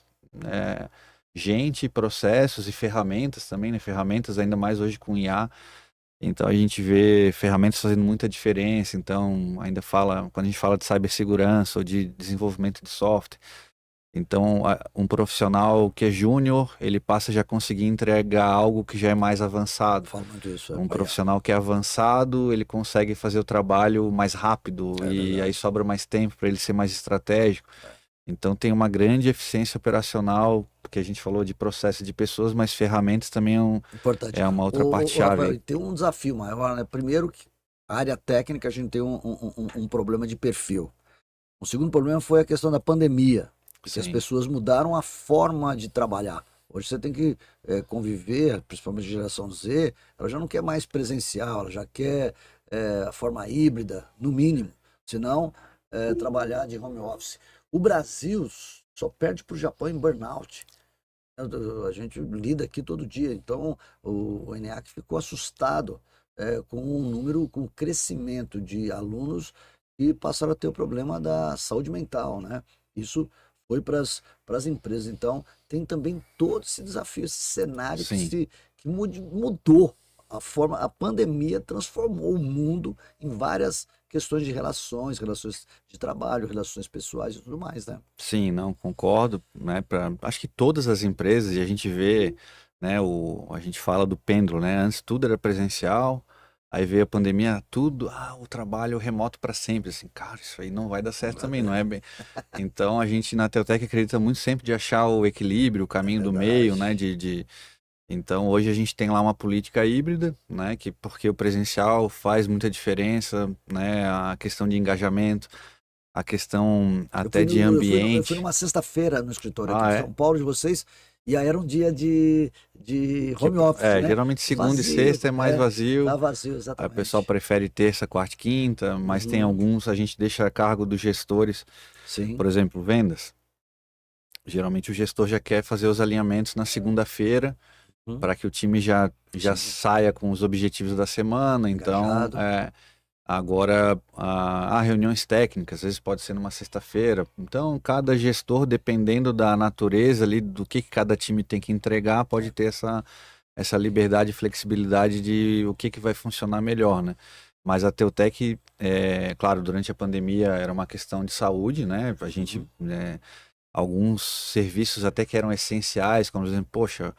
é, gente, processos e ferramentas também, né? Ferramentas ainda mais hoje com IA. Então a gente vê ferramentas fazendo muita diferença. Então quando a gente fala de cibersegurança ou de desenvolvimento de software, então um profissional que é júnior, ele passa já a conseguir entregar algo que já é mais
Eu
avançado.
falo muito isso,
Um
Bahia.
profissional que é avançado, ele consegue fazer o trabalho mais rápido
É
e aí
verdade.
sobra mais tempo para ele ser mais estratégico. Então tem uma grande eficiência operacional, porque a gente falou de processo de pessoas, mas ferramentas também
Importante.
é uma outra
Ô,
parte-chave
Rafael,
aí.
tem um desafio maior, né? Primeiro, que a área técnica a gente tem um problema de perfil. O segundo problema foi a questão da pandemia, porque as
Sim,
pessoas mudaram a forma de trabalhar. Hoje você tem que conviver, principalmente a geração Z, ela já não quer mais presencial, ela já quer a forma híbrida, no mínimo, senão trabalhar de home office. O Brasil só perde para o Japão em burnout. A gente lida aqui todo dia, então o ENEAC ficou assustado com o número, com o crescimento de alunos que passaram a ter o problema da saúde mental, né? Isso foi para as empresas. Então, tem também todo esse desafio, esse cenário
sim.
que mudou a forma, a pandemia transformou o mundo em várias questões de relações, relações de trabalho, relações pessoais e tudo mais, né?
Sim, não, concordo, né? Acho que todas as empresas, e a gente vê, né? A gente fala do pêndulo, né? Antes tudo era presencial, aí veio a pandemia, tudo, o trabalho remoto para sempre, assim, cara, isso aí não vai dar
Não
certo
vai
também, não é
dar.
bem. Então a gente na Teutec acredita muito sempre de achar o equilíbrio, o
É
caminho do meio, né?
verdade.
Então hoje a gente tem lá uma política híbrida, né? Que porque o presencial faz muita diferença, né? A questão de engajamento, a questão
Eu fui,
até de
no, eu fui, no- eu fui
ambiente.
numa sexta-feira no escritório aqui
Ah,
de
é?
São Paulo de vocês, e aí era um dia de
Que,
home office, né?
geralmente segunda e
Vazio,
sexta é mais
tá
vazio.
vazio,
Aí o pessoal
exatamente.
prefere terça, quarta e quinta, mas tem
Uhum,
alguns a gente deixa a cargo dos gestores.
sim,
Por exemplo, vendas. Geralmente o gestor já quer fazer os alinhamentos na segunda-feira
uhum,
para que o time já
sim,
saia com os objetivos da semana. Então,
engajado.
agora há reuniões técnicas, às vezes pode ser numa sexta-feira. Então, cada gestor, dependendo da natureza ali, do que cada time tem que entregar, pode ter essa liberdade e flexibilidade de o que vai funcionar melhor, né? Mas a Teutec, claro, durante a pandemia era uma questão de saúde, né? A gente, alguns serviços até que eram essenciais, como por exemplo, poxa,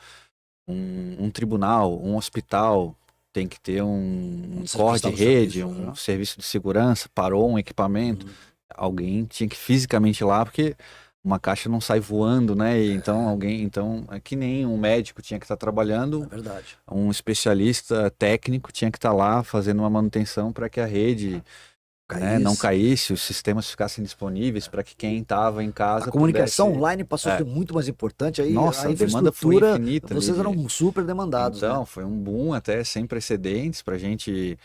um tribunal, um hospital tem que ter um
Você
core de
prestava
rede,
serviço,
um
né?
serviço de segurança, parou um equipamento, alguém tinha que fisicamente ir lá, porque uma caixa não sai voando, né? E então então é que nem um médico tinha que estar
É
trabalhando,
verdade.
um especialista técnico tinha que estar lá fazendo uma manutenção para que a rede, né, não
Caís.
caísse, os sistemas ficassem disponíveis para que quem estava em
A
casa
comunicação
pudesse.
online passou a ser muito mais importante. Aí
Nossa,
a
a demanda foi
infraestrutura,
infinita ali
vocês eram super demandados, né?
então, foi um boom até sem precedentes para a gente.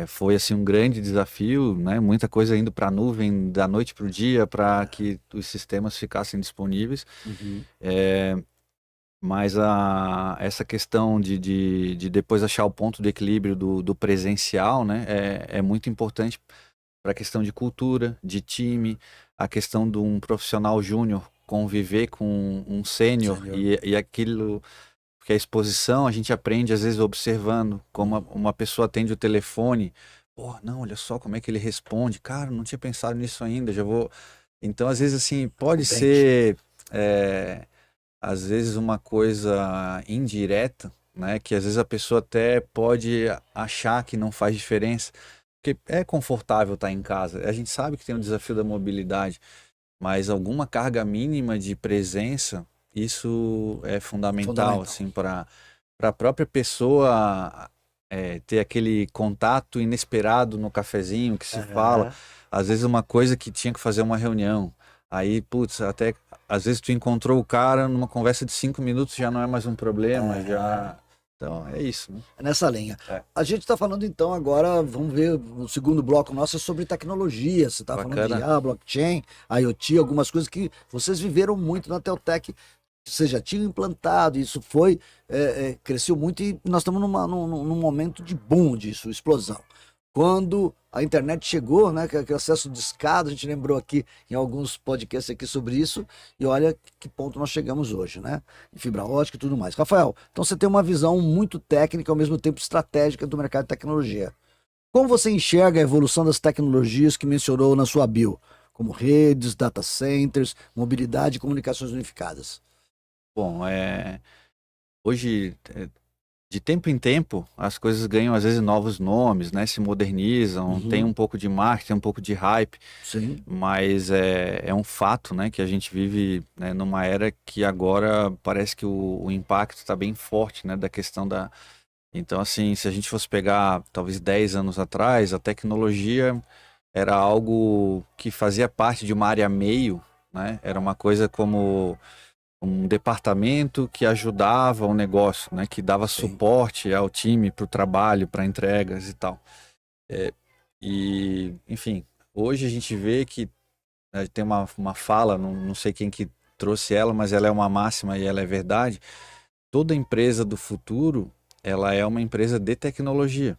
Foi assim um grande desafio, né? Muita coisa indo para a nuvem da noite para o dia para que os sistemas ficassem disponíveis.
Uhum.
Mas essa questão de depois achar o ponto de equilíbrio do presencial, né? É muito importante para a questão de cultura, de time, a questão de um profissional júnior conviver com um sênior
Sênior.
e aquilo. Porque a exposição a gente aprende às vezes observando como uma pessoa atende o telefone. Pô, não, olha só como é que ele responde. Cara, não tinha pensado nisso ainda, já vou. Então, às vezes, assim, pode
Entende?
ser, às vezes, uma coisa indireta, né? Que às vezes a pessoa até pode achar que não faz diferença. Porque é confortável estar em casa. A gente sabe que tem o desafio da mobilidade, mas alguma carga mínima de presença, isso é fundamental,
Fundamental.
assim, para a própria pessoa ter aquele contato inesperado no cafezinho que se fala.
Aham.
Às vezes uma coisa que tinha que fazer uma reunião. Aí, putz, até às vezes tu encontrou o cara numa conversa de 5 minutos já não é mais um problema, já. Então é isso, né?
É nessa linha.
É,
A gente está falando então agora, vamos ver, o segundo bloco nosso é sobre tecnologia. Você está falando de
bacana.
IA, blockchain, IoT, algumas coisas que vocês viveram muito na Teltec, que vocês já tinham implantado, isso foi, cresceu muito e nós estamos num momento de boom disso, explosão. Quando a internet chegou, né, que acesso de escada, a gente lembrou aqui em alguns podcasts aqui sobre isso, e olha que ponto nós chegamos hoje, né? Em fibra ótica e tudo mais. Rafael, então você tem uma visão muito técnica, ao mesmo tempo estratégica do mercado de tecnologia. Como você enxerga a evolução das tecnologias que mencionou na sua bio, como redes, data centers, mobilidade e comunicações unificadas?
Bom, hoje de tempo em tempo, as coisas ganham às vezes novos nomes, né? Se modernizam, tem um pouco de marketing, um pouco de hype,
Sim,
mas é um fato, né? Que a gente vive, né, numa era que agora parece que o impacto está bem forte, né? Da questão da. Então, assim, se a gente fosse pegar talvez 10 anos atrás, a tecnologia era algo que fazia parte de uma área meio, né? Era uma coisa como um departamento que ajudava o negócio, né, que dava
sim.
suporte ao time para o trabalho, para entregas e tal. E, enfim, hoje a gente vê que tem uma fala, não sei quem que trouxe ela, mas ela é uma máxima e ela é verdade. Toda empresa do futuro, ela é uma empresa de tecnologia.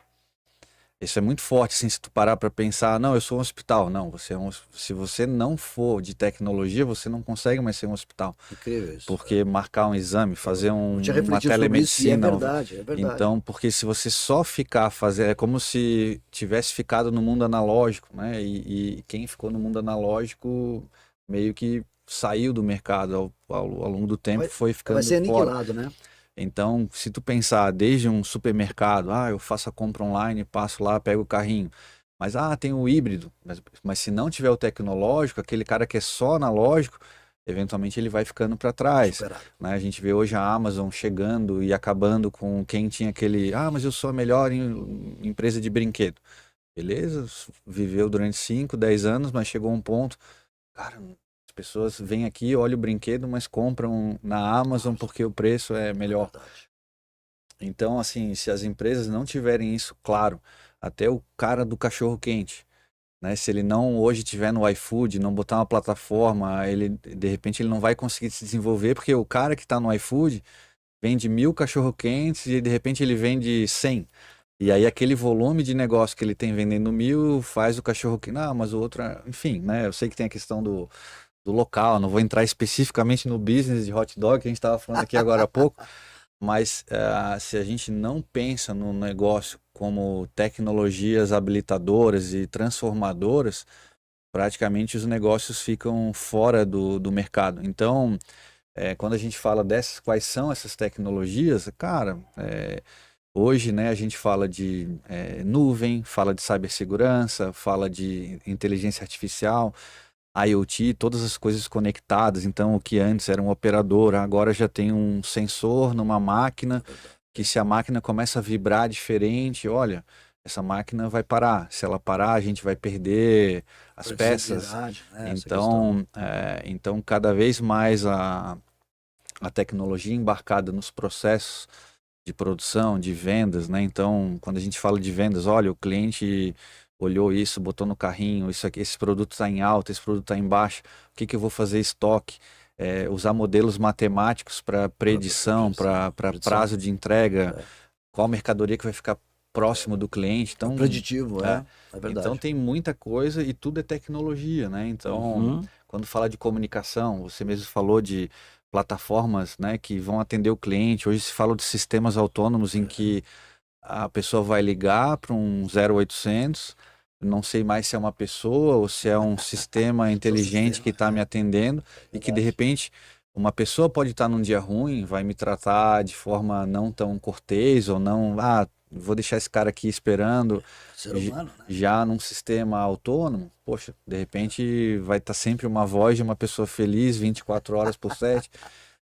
Isso é muito forte, assim, se tu parar para pensar, não, eu sou um hospital. Não, se você não for de tecnologia, você não consegue mais ser um hospital.
Incrível isso.
Porque marcar um exame, fazer
Eu tinha
uma
refletido sobre isso e é
telemedicina.
verdade, é verdade.
Então, porque se você só ficar fazendo, é como se tivesse ficado no mundo analógico, né? E quem ficou no mundo analógico meio que saiu do mercado ao longo do tempo,
Vai,
foi
vai
ficando
ser
fora.
aniquilado, né?
Então, se tu pensar desde um supermercado, eu faço a compra online, passo lá, pego o carrinho. Mas, tem o híbrido. Mas se não tiver o tecnológico, aquele cara que é só analógico, eventualmente ele vai ficando para trás,
Superado.
né? A gente vê hoje a Amazon chegando e acabando com quem tinha aquele, mas eu sou a melhor empresa de brinquedo. Beleza, viveu durante 5, 10 anos, mas chegou um ponto, cara, as pessoas vêm aqui, olham o brinquedo, mas compram na Amazon porque o preço é melhor.
Verdade.
Então, assim, se as empresas não tiverem isso claro, até o cara do cachorro quente, né? Se ele não hoje tiver no iFood, não botar uma plataforma, ele de repente ele não vai conseguir se desenvolver, porque o cara que está no iFood vende 1.000 cachorro-quentes e de repente ele vende 100. E aí aquele volume de negócio que ele tem vendendo 1.000 faz o cachorro que não, mas o outro, enfim, né? Eu sei que tem a questão do local, não vou entrar especificamente no business de hot dog que a gente estava falando aqui agora há pouco, Mas se a gente não pensa no negócio como tecnologias habilitadoras e transformadoras, praticamente os negócios ficam fora do mercado. Então, quando a gente fala dessas, quais são essas tecnologias, cara, hoje, né, a gente fala de nuvem, fala de cibersegurança, fala de inteligência artificial, IoT, todas as coisas conectadas. Então, o que antes era um operador, agora já tem um sensor numa máquina, que se a máquina começa a vibrar diferente, olha, essa máquina vai parar. Se ela parar, a gente vai perder as peças.
Flexibilidade, né? Essa questão.
Então, cada vez mais a tecnologia embarcada nos processos de produção, de vendas, né? Então, quando a gente fala de vendas, olha, o cliente olhou isso, botou no carrinho, isso aqui, esse produto está em alta, esse produto está em baixa, o que que eu vou fazer estoque? Usar modelos matemáticos para predição, para
Predição.
prazo de entrega, qual mercadoria que vai ficar próximo do cliente. Então,
Preditivo, é verdade.
então tem muita coisa e tudo é tecnologia, né? Então, quando fala de comunicação, você mesmo falou de plataformas, né, que vão atender o cliente. Hoje se fala de sistemas autônomos em que a pessoa vai ligar para um 0800, não sei mais se é uma pessoa ou se é um sistema inteligente que está me atendendo e que de repente uma pessoa pode estar num dia ruim, vai me tratar de forma não tão cortês ou não, vou deixar esse cara aqui esperando.
Ser humano, né?
Já num sistema autônomo, poxa, de repente vai estar sempre uma voz de uma pessoa feliz 24 horas por 7.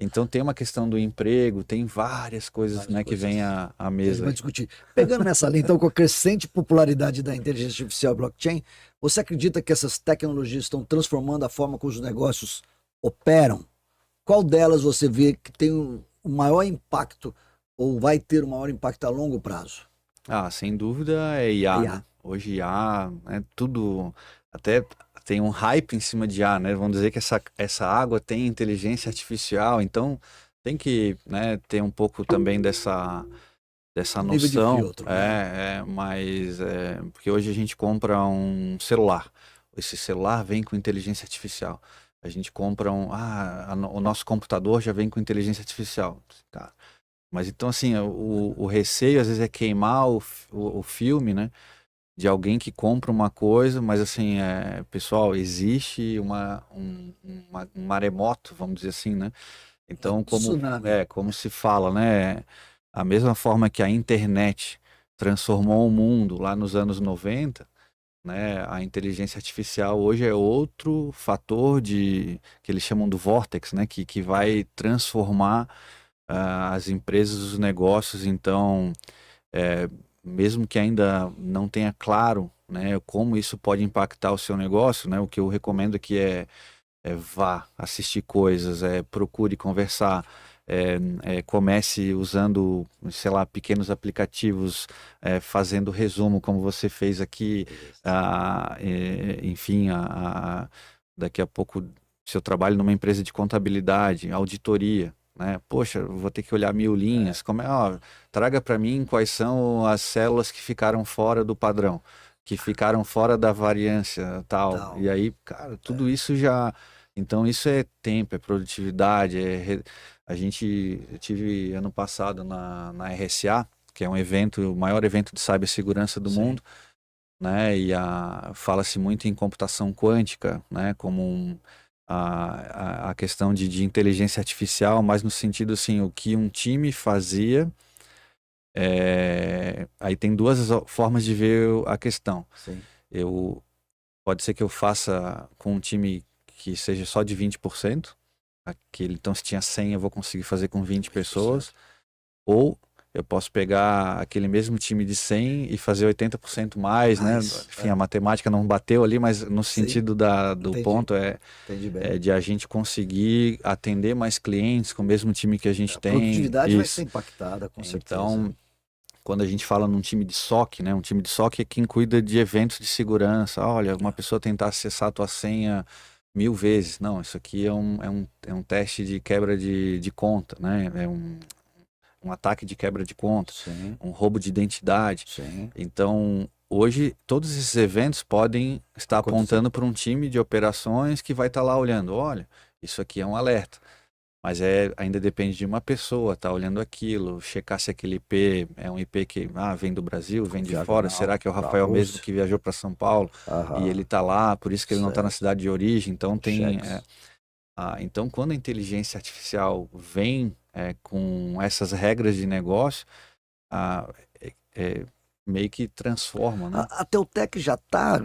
Então tem uma questão do emprego, tem várias coisas, né, que vêm à
A gente
mesa.
vai discutir. Pegando nessa linha, então, com a crescente popularidade da inteligência artificial e blockchain, você acredita que essas tecnologias estão transformando a forma como os negócios operam? Qual delas você vê que tem o maior impacto ou vai ter o maior impacto a longo prazo?
Sem dúvida é IA,
IA.
né? Hoje IA, né, tudo, até tem um hype em cima de IA, né? Vamos dizer que essa água tem inteligência artificial, então tem que, né, ter um pouco também dessa
Nível de
noção,
filtro, né?
mas porque hoje a gente compra um celular, esse celular vem com inteligência artificial. A gente compra o nosso computador já vem com inteligência artificial. Cara, mas então, assim, o receio às vezes é queimar o filme, né? De alguém que compra uma coisa, mas assim, pessoal, existe um maremoto, vamos dizer assim, né? Então,
Tsunami.
como se fala, né? A mesma forma que a internet transformou o mundo lá nos anos 90, né? A inteligência artificial hoje é outro fator que eles chamam do vórtex, né? Que vai transformar as empresas, os negócios. Então, mesmo que ainda não tenha claro, né, como isso pode impactar o seu negócio, né, o que eu recomendo aqui vá assistir coisas, procure conversar, comece usando, sei lá, pequenos aplicativos, fazendo resumo, como você fez aqui, enfim, daqui a pouco, se eu trabalho numa empresa de contabilidade, auditoria, né? Poxa, eu vou ter que olhar 1.000 linhas. Traga para mim quais são as células que ficaram fora do padrão, que ficaram fora da variância, tal. E aí, cara, tudo isso já. Então, isso é tempo, é produtividade. Eu tive ano passado na RSA, que é um evento, o maior evento de cibersegurança do mundo, né? E fala-se muito em computação quântica, né? Como a questão de inteligência artificial, mas no sentido assim, o que um time fazia. Aí tem duas formas de ver a questão.
Sim.
Pode ser que eu faça com um time que seja só de 20%, então se tinha 100 eu vou conseguir fazer com 20 pessoas, ou eu posso pegar aquele mesmo time de 100 e fazer 80% mais, né? Enfim, a matemática não bateu ali, mas no sentido do ponto de a gente conseguir atender mais clientes com o mesmo time que a gente tem.
A produtividade vai ser impactada, com certeza.
Então, quando a gente fala num time de SOC, né? Um time de SOC é quem cuida de eventos de segurança. Olha, uma pessoa tentar acessar a tua senha 1.000 vezes. Não, isso aqui é um teste de quebra de conta, né? É um ataque de quebra de conta, um roubo de identidade. Então, hoje, todos esses eventos podem estar apontando para um time de operações que vai estar lá olhando, olha, isso aqui é um alerta. Mas ainda depende de uma pessoa, tá olhando aquilo, checar se aquele IP é um IP que vem do Brasil, vem de fora,
Diagonal
será que é o
pra
Rafael mesmo
Rússia.
que viajou para São Paulo e
Aham,
ele tá lá, por isso que ele não tá na
certo.
cidade de origem? Então
Cheques.
então quando a inteligência artificial vem com essas regras de negócio, ah, é- é- meio que transforma, né?
A Teutec já está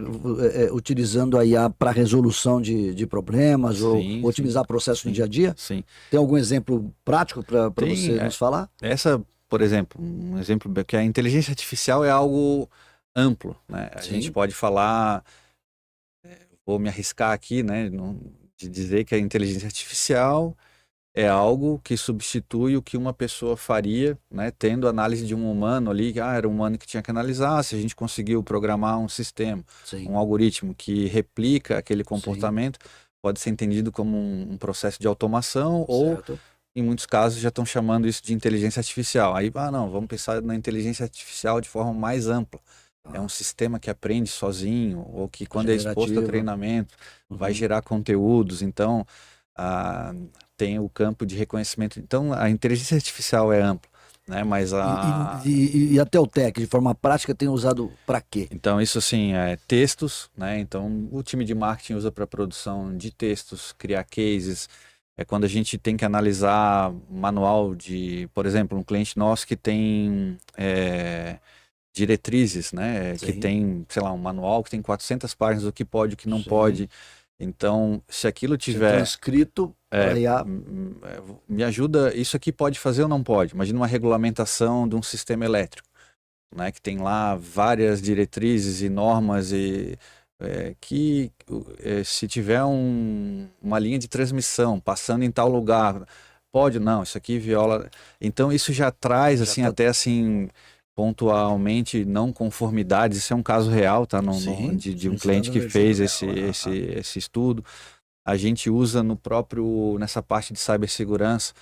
utilizando a IA para resolução de problemas ou
Sim, sim,
otimizar processos no
sim,
dia a dia?
sim.
Tem algum exemplo prático para
Tem
você nos falar?
essa, por exemplo, um exemplo que a inteligência artificial é algo amplo, né? A gente
Sim,
pode falar, vou me arriscar aqui, né, de dizer que a inteligência artificial é algo que substitui o que uma pessoa faria, né, tendo análise de um humano ali, era um humano que tinha que analisar, se a gente conseguiu programar um sistema,
sim,
um algoritmo que replica aquele
sim,
comportamento, pode ser entendido como um processo de automação ou
certo.
em muitos casos já estão chamando isso de inteligência artificial. Aí, não, vamos pensar na inteligência artificial de forma mais ampla. É um
Ah,
sistema que aprende sozinho, ou que quando é exposto a
generativa.
treinamento, vai
Uhum.
gerar conteúdos. Então, ah, tem o campo de reconhecimento. Então, a inteligência artificial é ampla, né? Mas
E a Teutec, de forma prática, tem usado para quê?
então, isso assim, textos, né? Então, o time de marketing usa para produção de textos, criar cases. É quando a gente tem que analisar manual de, por exemplo, um cliente nosso que tem diretrizes, né? Que
Sim,
tem, sei lá, um manual que tem 400 páginas do que pode, o que não
sim.
pode. Então, se aquilo
Ser
tiver
transcrito para IA.
me ajuda, isso aqui pode fazer ou não pode? Imagina uma regulamentação de um sistema elétrico, né, que tem lá várias diretrizes e normas e se tiver uma linha de transmissão passando em tal lugar, pode? Não, isso aqui viola. Então isso já traz
Já
assim
está.
até assim pontualmente não conformidades. Isso é um caso real, tá?
Sim,
De um cliente
solicitando
que
energia do
fez
real.
esse estudo. A gente usa nessa parte de cibersegurança.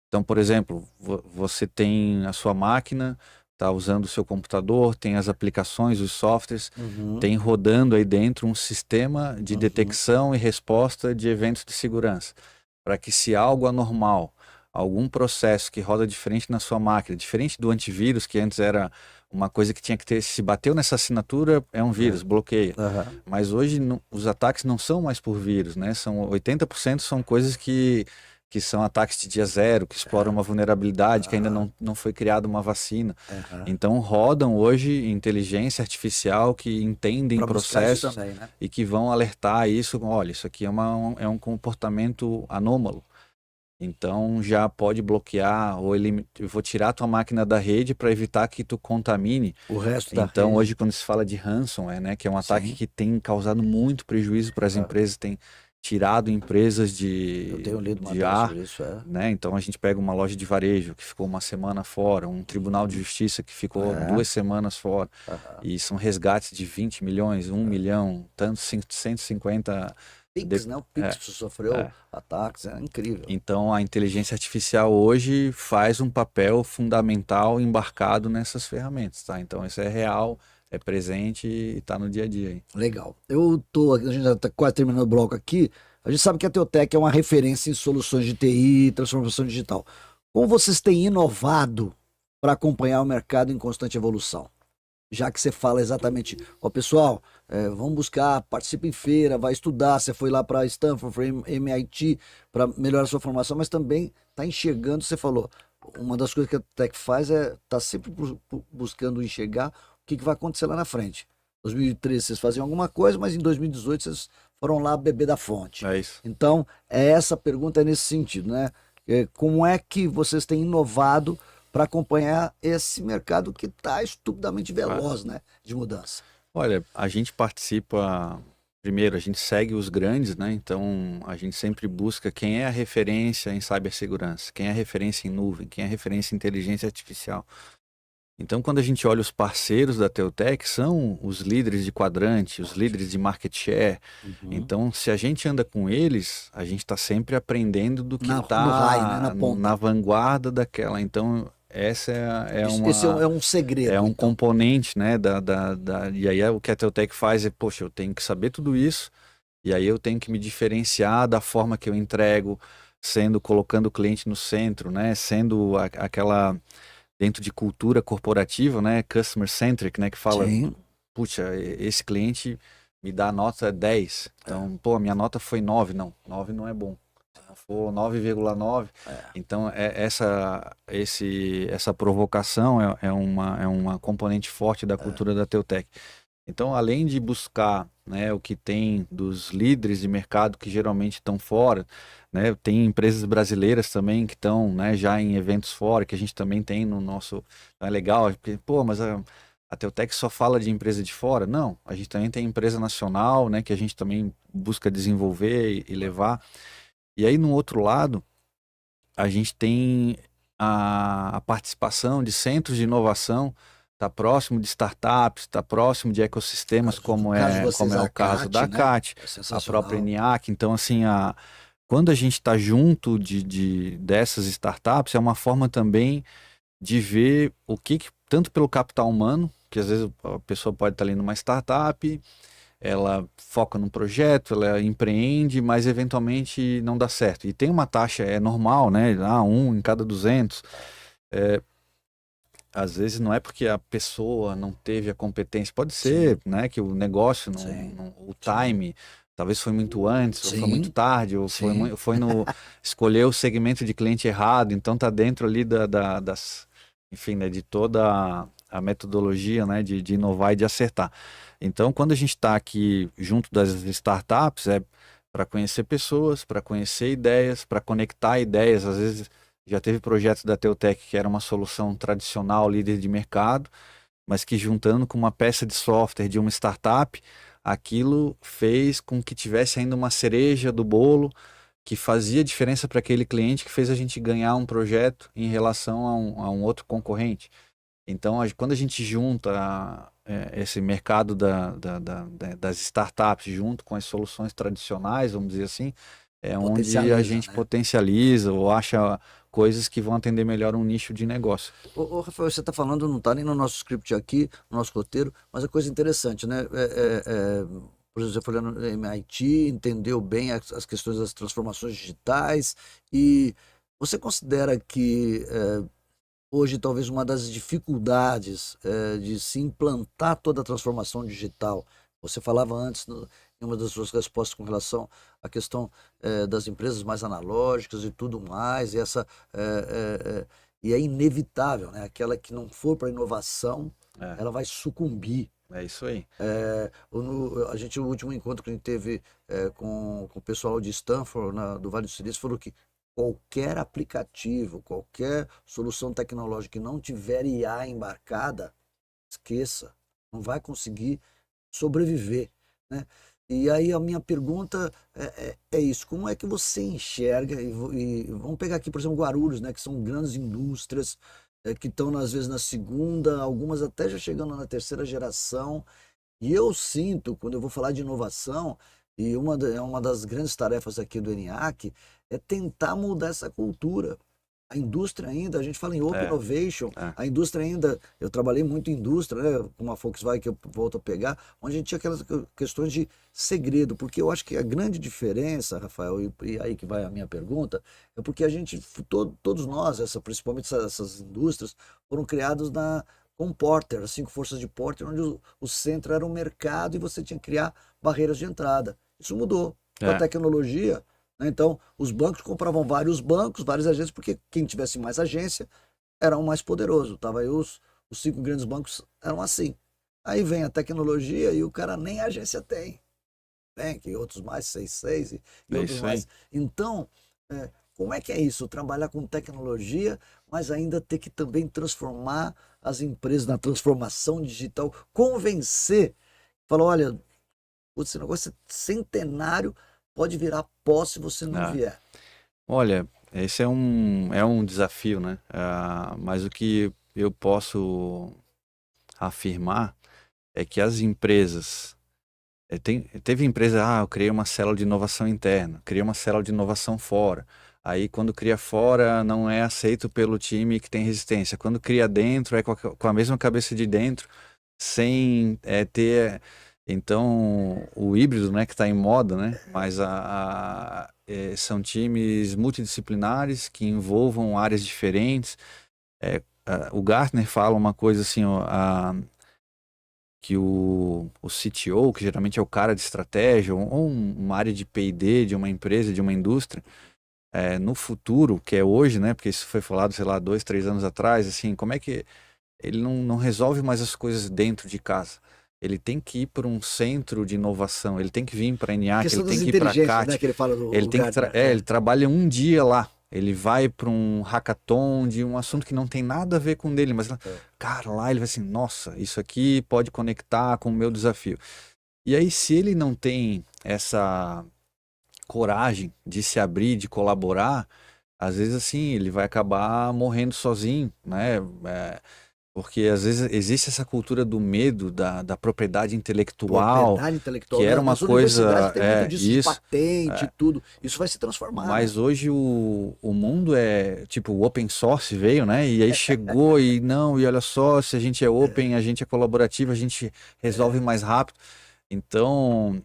Então, por exemplo, você tem a sua máquina, está usando o seu computador, tem as aplicações, os softwares,
Uhum,
tem rodando aí dentro um sistema de
uhum.
detecção e resposta de eventos de segurança, para que se algo anormal, algum processo que roda diferente na sua máquina, diferente do antivírus, que antes era uma coisa que tinha que ter, se bateu nessa assinatura, é um
É,
vírus, bloqueia.
aham.
Mas hoje os ataques não são mais por vírus, né? São 80% são coisas que são ataques de dia zero, que exploram uma vulnerabilidade, que ainda
Aham,
não foi criada uma vacina.
aham.
Então rodam hoje inteligência artificial que entendem
Para buscar isso
processos
também, né?
e que vão alertar isso, olha, isso aqui é um comportamento anômalo. Então já pode bloquear ou eu vou tirar a tua máquina da rede para evitar que tu contamine.
O resto da
Então,
rede,
hoje, quando se fala de ransomware, né, que é um ataque
sim.
que tem causado muito prejuízo para as
Aham.
empresas, tem tirado empresas
Eu tenho lido
de
matéria
ar,
sobre isso, é.
né? Então, a gente pega uma loja de varejo que ficou uma semana fora, um tribunal de
Uhum.
justiça que ficou
É.
2 semanas fora,
Aham.
e são resgates de 20 milhões, 1 milhão, tanto 150.
Pix, né? O Pix
É,
que sofreu
é.
ataques, é incrível.
Então, a inteligência artificial hoje faz um papel fundamental embarcado nessas ferramentas, tá? Então, isso é real, é presente e está no dia a dia aí.
Legal. A gente já está quase terminando o bloco aqui. A gente sabe que a Teutec é uma referência em soluções de TI e transformação digital. Como vocês têm inovado para acompanhar o mercado em constante evolução? Já que você fala exatamente, ó pessoal, vamos buscar, participa em feira, vai estudar, você foi lá para Stanford, para MIT, para melhorar a sua formação, mas também está enxergando, você falou, uma das coisas que a Tech faz é tá sempre buscando enxergar o que vai acontecer lá na frente. Em 2013 vocês faziam alguma coisa, mas em 2018 vocês foram lá beber da fonte.
É isso.
Então, essa pergunta é nesse sentido, né? Como é que vocês têm inovado para acompanhar esse mercado que está estupidamente
Ah,
veloz, né, de mudança?
olha, a gente participa. Primeiro, a gente segue os grandes, né? Então, a gente sempre busca quem é a referência em cibersegurança, quem é a referência em nuvem, quem é a referência em inteligência artificial. Então, quando a gente olha os parceiros da Teutec, são os líderes de quadrante, os
Ótimo.
líderes de market share.
Uhum.
Então, se a gente anda com eles, a gente está sempre aprendendo do que
No raio, né, na
está na
ponta.
vanguarda daquela. Então, essa
Esse é um
é
segredo,
um
então.
componente, né? E aí o que a Teutec faz é, poxa, eu tenho que saber tudo isso, e aí eu tenho que me diferenciar da forma que eu entrego. colocando o cliente no centro, né? Sendo aquela dentro de cultura corporativa, né? Customer centric, né? Que fala,
Sim.
puxa, esse cliente me dá nota 10. Então, pô, a minha nota foi 9. Não, 9 não é bom. Se não for 9,9. Então, essa provocação é uma componente forte da cultura da Teutec. Então, além de buscar, né, o que tem dos líderes de mercado que geralmente estão fora, né, tem empresas brasileiras também que estão, né, já em eventos fora, que a gente também tem no nosso. Então é legal, porque, pô, mas a Teutec só fala de empresa de fora? Não, a gente também tem empresa nacional, né, que a gente também busca desenvolver e levar. E aí, no outro lado, a gente tem a participação de centros de inovação, está próximo de startups, está próximo de ecossistemas,
No caso de
como
vocês,
é
a
o caso
CAT,
da
né?
CAT,
É
a própria
sensacional.
ENIAC. Então, assim, quando a gente está junto dessas startups, é uma forma também de ver tanto pelo capital humano, que às vezes a pessoa pode estar ali numa startup, ela foca num projeto, ela empreende, mas eventualmente não dá certo. E tem uma taxa, é normal, né? Um em cada 200. Às vezes não é porque a pessoa não teve a competência, pode
Sim,
ser, né, que o negócio,
sim,
o
sim,
time, talvez foi muito antes, ou foi muito
sim,
tarde, ou
sim.
foi no escolher o segmento de cliente errado, então tá dentro ali enfim, né, de toda a metodologia, né, de inovar e de acertar. Então, quando a gente está aqui junto das startups, é para conhecer pessoas, para conhecer ideias, para conectar ideias, às vezes já teve projetos da Teutec que era uma solução tradicional, líder de mercado, mas que juntando com uma peça de software de uma startup, aquilo fez com que tivesse ainda uma cereja do bolo que fazia diferença para aquele cliente, que fez a gente ganhar um projeto em relação a um outro concorrente. Então, quando a gente junta esse mercado das startups junto com as soluções tradicionais, vamos dizer assim, é onde a
Potencializa,
gente
né?
potencializa ou acha coisas que vão atender melhor um nicho de negócio.
Rafael, você está falando, não está nem no nosso script aqui, no nosso roteiro, mas é coisa interessante, né? Por exemplo, você foi lá no MIT, entendeu bem as questões das transformações digitais, e você considera que hoje talvez uma das dificuldades de se implantar toda a transformação digital, você falava antes em uma das suas respostas com relação à questão das empresas mais analógicas e tudo mais, e e é inevitável, né? Aquela que não for para inovação,
É,
ela vai sucumbir.
é isso aí.
O último encontro que a gente teve com o pessoal de Stanford, do Vale do Silício, falou que qualquer aplicativo, qualquer solução tecnológica que não tiver IA embarcada, esqueça, não vai conseguir sobreviver, né? E aí a minha pergunta é isso, como é que você enxerga, e vamos pegar aqui, por exemplo, Guarulhos, né, que são grandes indústrias que estão às vezes na segunda, algumas até já chegando na terceira geração, e eu sinto, quando eu vou falar de inovação, e é uma das grandes tarefas aqui do ENIAC, é tentar mudar essa cultura. A indústria ainda, a gente fala em Open
É,
Innovation,
é,
a indústria ainda, eu trabalhei muito em indústria, né, com uma Volkswagen que eu volto a pegar, onde a gente tinha aquelas questões de segredo, porque eu acho que a grande diferença, Rafael, e aí que vai a minha pergunta, é porque a gente, todos nós, principalmente essas indústrias, foram criados com Porter, as 5 forças de Porter, onde o centro era o mercado e você tinha que criar barreiras de entrada. Isso mudou com a
é,
tecnologia, né? Então, os bancos compravam vários bancos, várias agências, porque quem tivesse mais agência era o mais poderoso. Tava aí os 5 grandes bancos eram assim. Aí vem a tecnologia e o cara nem agência tem. Tem, que outros mais, seis, e
é
outros
isso aí.
mais. Então, como é que é isso? Trabalhar com tecnologia, mas ainda ter que também transformar as empresas na transformação digital, convencer, falar, olha, esse negócio é centenário, pode virar pó se você não
É.
vier.
Olha, esse é um desafio, né? Mas o que eu posso afirmar é que as empresas. Teve empresa, eu criei uma célula de inovação interna, criei uma célula de inovação fora. Aí, quando cria fora, não é aceito pelo time que tem resistência. Quando cria dentro, é com a mesma cabeça de dentro, sem ter. Então, o híbrido, né, que está em moda, né? Mas são times multidisciplinares que envolvam áreas diferentes. O Gartner fala uma coisa assim, ó, que o CTO, que geralmente é o cara de estratégia, ou uma área de P&D de uma empresa, de uma indústria, no futuro, que é hoje, né? Porque isso foi falado, sei lá, 2, 3 anos atrás, assim, como é que ele não resolve mais as coisas dentro de casa? Ele tem que ir para um centro de inovação, ele tem que vir para a ENIAC, ele tem que ir para a CAT,
né, que ele fala do
ele tem que
Gartner,
ele trabalha um dia lá, ele vai para um hackathon de um assunto que não tem nada a ver com o dele, mas cara, lá ele vai assim, nossa, isso aqui pode conectar com o meu desafio. E aí, se ele não tem essa coragem de se abrir, de colaborar, às vezes assim, ele vai acabar morrendo sozinho, né? Porque às vezes existe essa cultura do medo da propriedade intelectual, que era uma
nas
coisa,
universidades tem muito disso, de
isso,
patente e tudo. Isso vai se transformar.
mas
né?
hoje o mundo tipo, o open source veio, né? E aí chegou e não, e olha só, se a gente é open, a gente é colaborativo, a gente resolve mais rápido. Então,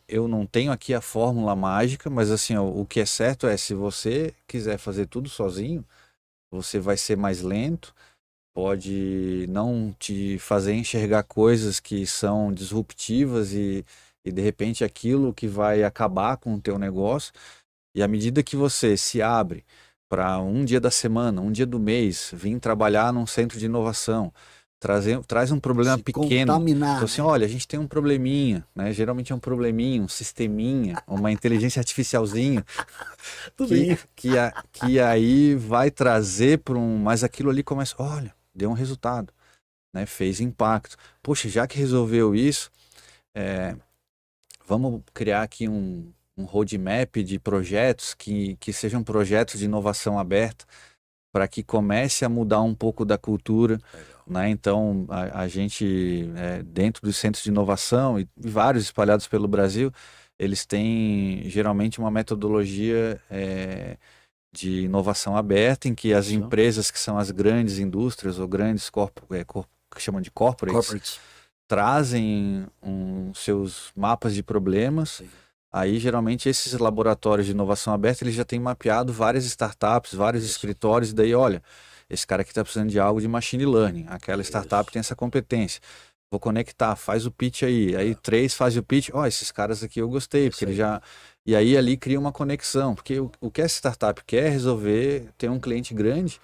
eu não tenho aqui a fórmula mágica, mas assim, ó, o que é certo é, se você quiser fazer tudo sozinho, você vai ser mais lento, pode não te fazer enxergar coisas que são disruptivas e de repente aquilo que vai acabar com o teu negócio. E à medida que você se abre para um dia da semana, um dia do mês, vir trabalhar num centro de inovação, traz um problema
Se
pequeno.
contaminar,
Então, assim,
né?
olha, a gente tem um probleminha, né? Geralmente é um probleminha, um sisteminha, uma inteligência artificialzinha,
Tudo bem.
que aí vai trazer para um. Mas aquilo ali começa, olha, deu um resultado, né? Fez impacto. Poxa, já que resolveu isso, vamos criar aqui um roadmap de projetos que sejam projetos de inovação aberta, para que comece a mudar um pouco da cultura, né? Então, a gente, dentro dos centros de inovação, e vários espalhados pelo Brasil, eles têm geralmente uma metodologia de inovação aberta, em que as
Isso.
empresas que são as grandes indústrias ou grandes que chamam de corporates, trazem seus mapas de problemas.
Sim.
Aí, geralmente, esses laboratórios de inovação aberta, eles já têm mapeado várias startups, vários escritórios, e daí, olha, esse cara aqui está precisando de algo de machine learning, aquela startup tem essa competência. Vou conectar, faz o pitch aí. Aí 3 faz o pitch, esses caras aqui eu gostei, porque ele já... E aí ali cria uma conexão, porque o que essa startup quer é resolver, ter um cliente grande,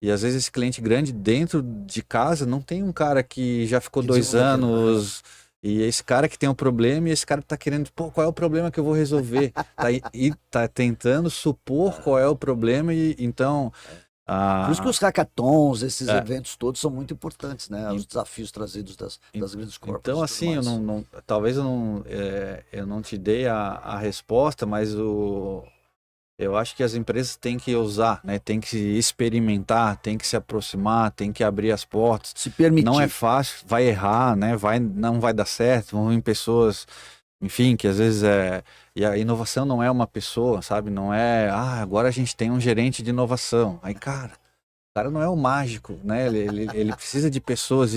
e às vezes esse cliente grande dentro de casa não tem um cara que já ficou 2 anos... E esse cara que tem um problema e esse cara tá querendo, qual é o problema que eu vou resolver? Tá tentando supor qual é o problema e então...
Por isso que os hackathons, esses eventos todos são muito importantes, né? Os desafios trazidos das grandes corporações.
Então, assim, talvez eu não te dei a resposta, mas eu acho que as empresas têm que usar, né? Tem que experimentar, tem que se aproximar, tem que abrir as portas.
Se permitir.
Não é fácil, vai errar, né? Não vai dar certo, vão vir pessoas, enfim, que às vezes E a inovação não é uma pessoa, sabe? Não é, agora a gente tem um gerente de inovação. Aí, cara, o cara não é o mágico, né? Ele precisa de pessoas.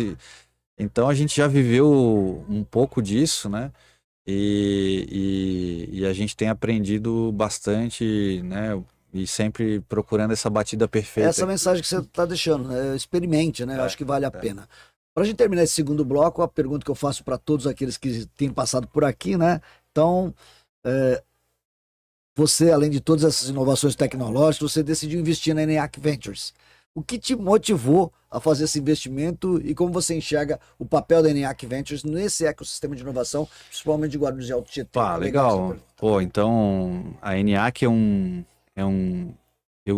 Então a gente já viveu um pouco disso, né? E a gente tem aprendido bastante, né? E sempre procurando essa batida perfeita.
Essa mensagem que você está deixando, né? Experimente, né? Eu acho que vale a pena. Para a gente terminar esse segundo bloco, a pergunta que eu faço para todos aqueles que têm passado por aqui, né? Então, você, além de todas essas inovações tecnológicas, você decidiu investir na ENIAC Ventures. O que te motivou a fazer esse investimento e como você enxerga o papel da ENIAC Ventures nesse ecossistema de inovação, principalmente de Guarulhos e Alto Tietê?
Legal. Então, a ENIAC eu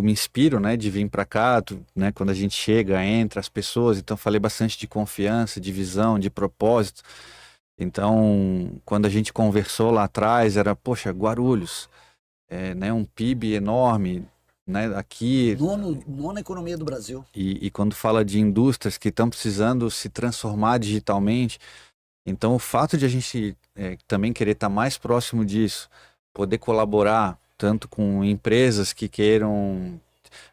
me inspiro, né, de vir para cá, né, quando a gente chega, entra as pessoas, então falei bastante de confiança, de visão, de propósito. Então, quando a gente conversou lá atrás, era, poxa, Guarulhos, né, um PIB enorme, né, aqui...
Nona economia do Brasil.
E quando fala de indústrias que estão precisando se transformar digitalmente, então o fato de a gente também querer estar mais próximo disso, poder colaborar tanto com empresas que queiram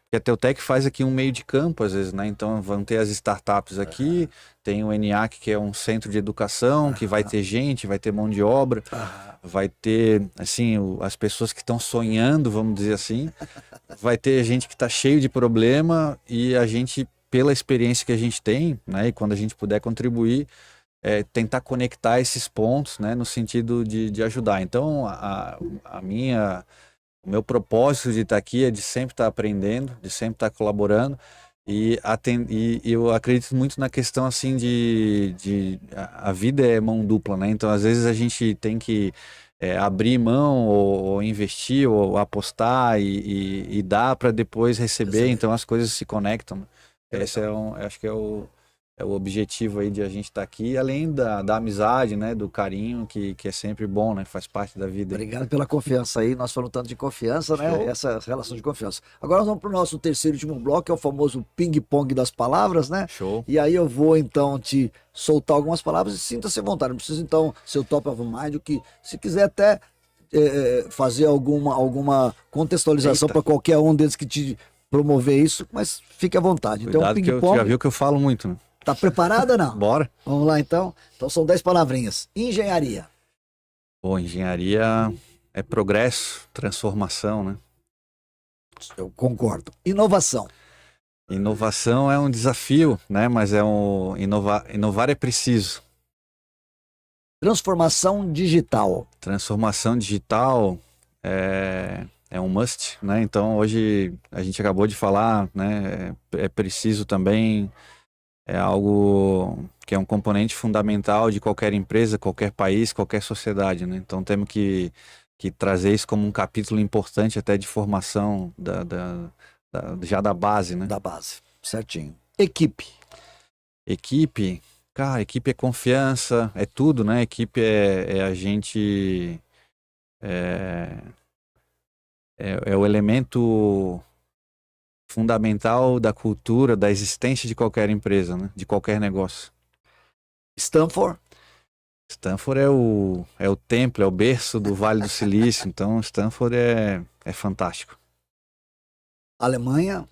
Porque a Teutec faz aqui um meio de campo, às vezes, né? Então vão ter as startups aqui, tem o ENIAC, que é um centro de educação, que vai ter gente, vai ter mão de obra, vai ter, assim, as pessoas que estão sonhando, vamos dizer assim, vai ter gente que está cheio de problema e a gente, pela experiência que a gente tem, né? E quando a gente puder contribuir, tentar conectar esses pontos, né, no sentido de ajudar. Então, o meu propósito de estar aqui é de sempre estar aprendendo, de sempre estar colaborando e eu acredito muito na questão assim a vida é mão dupla, né? Então, às vezes a gente tem que abrir mão ou investir ou apostar e dar para depois receber. Então, as coisas se conectam. Esse acho que é o objetivo aí de a gente estar aqui, além da amizade, né, do carinho, que é sempre bom, né, faz parte da vida.
Obrigado pela confiança aí, nós falamos tanto de confiança, né,
Show.
essa relação de confiança. Agora nós vamos para o nosso terceiro e último bloco, que é o famoso ping-pong das palavras, né?
Show.
E aí eu vou então te soltar algumas palavras e sinta-se à vontade, não precisa então ser o top of mind, o que, se quiser até fazer alguma contextualização para qualquer um deles que te promover isso, mas fique à vontade.
Cuidado,
então,
que eu já viu que eu falo muito, né?
Tá preparada ou não?
Bora.
Vamos lá então? Então são 10 palavrinhas. Engenharia.
Pô, engenharia é progresso, transformação, né?
Eu concordo. Inovação.
Inovação é um desafio, né? Mas inovar é preciso.
Transformação digital.
Transformação digital é um must, né? Então hoje a gente acabou de falar, né? É preciso também. É algo que é um componente fundamental de qualquer empresa, qualquer país, qualquer sociedade, né? Então temos que trazer isso como um capítulo importante até de formação já da base, né?
Da base, certinho. Equipe.
Equipe, cara, equipe é confiança, é tudo, né? Equipe é a gente... É o elemento fundamental da cultura, da existência de qualquer empresa, né? De qualquer negócio.
Stanford.
Stanford é o templo, é o berço do Vale do Silício, então Stanford é fantástico.
Alemanha.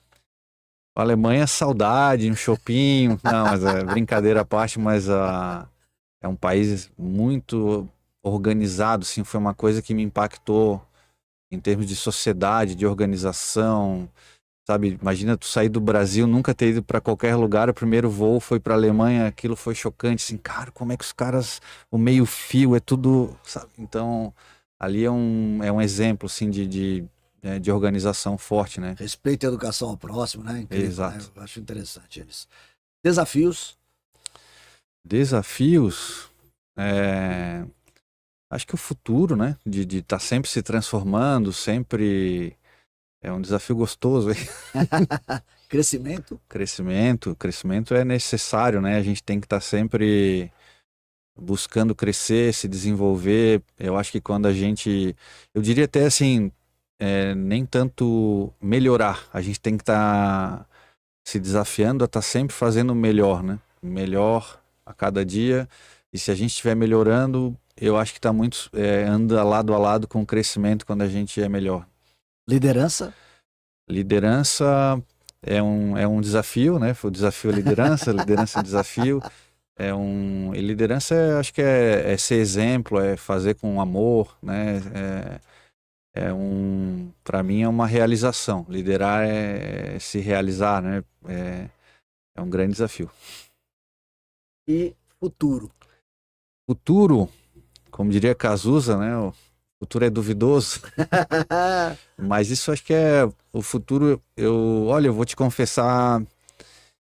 A Alemanha é saudade, um chopinho, não, mas brincadeira à parte, mas é um país muito organizado, assim, foi uma coisa que me impactou em termos de sociedade, de organização. Sabe, imagina tu sair do Brasil, nunca ter ido para qualquer lugar, o primeiro voo foi para a Alemanha, aquilo foi chocante, assim, cara, como é que os caras, o meio fio é tudo, sabe? Então, ali é um exemplo, assim, de organização forte, né?
Respeito e educação ao próximo, né? Incrível,
Exato.
né? Eu acho interessante eles. Desafios.
Desafios, acho que o futuro, né? De estar sempre se transformando, sempre... É um desafio gostoso.
Crescimento.
Crescimento é necessário, né? A gente tem que estar sempre buscando crescer, se desenvolver. Eu acho que quando eu diria até assim, nem tanto melhorar. A gente tem que estar se desafiando a estar sempre fazendo o melhor, né? Melhor a cada dia. E se a gente estiver melhorando, eu acho que está muito anda lado a lado com o crescimento quando a gente é melhor.
Liderança.
Liderança é um desafio, né? Foi o desafio liderança, liderança é um desafio. E liderança acho que é ser exemplo, é fazer com amor, né? Para mim é uma realização. Liderar é se realizar, né? É um grande desafio.
E futuro.
Futuro, como diria Cazuza, né? O futuro é duvidoso. Mas isso acho que o futuro. Olha, eu vou te confessar,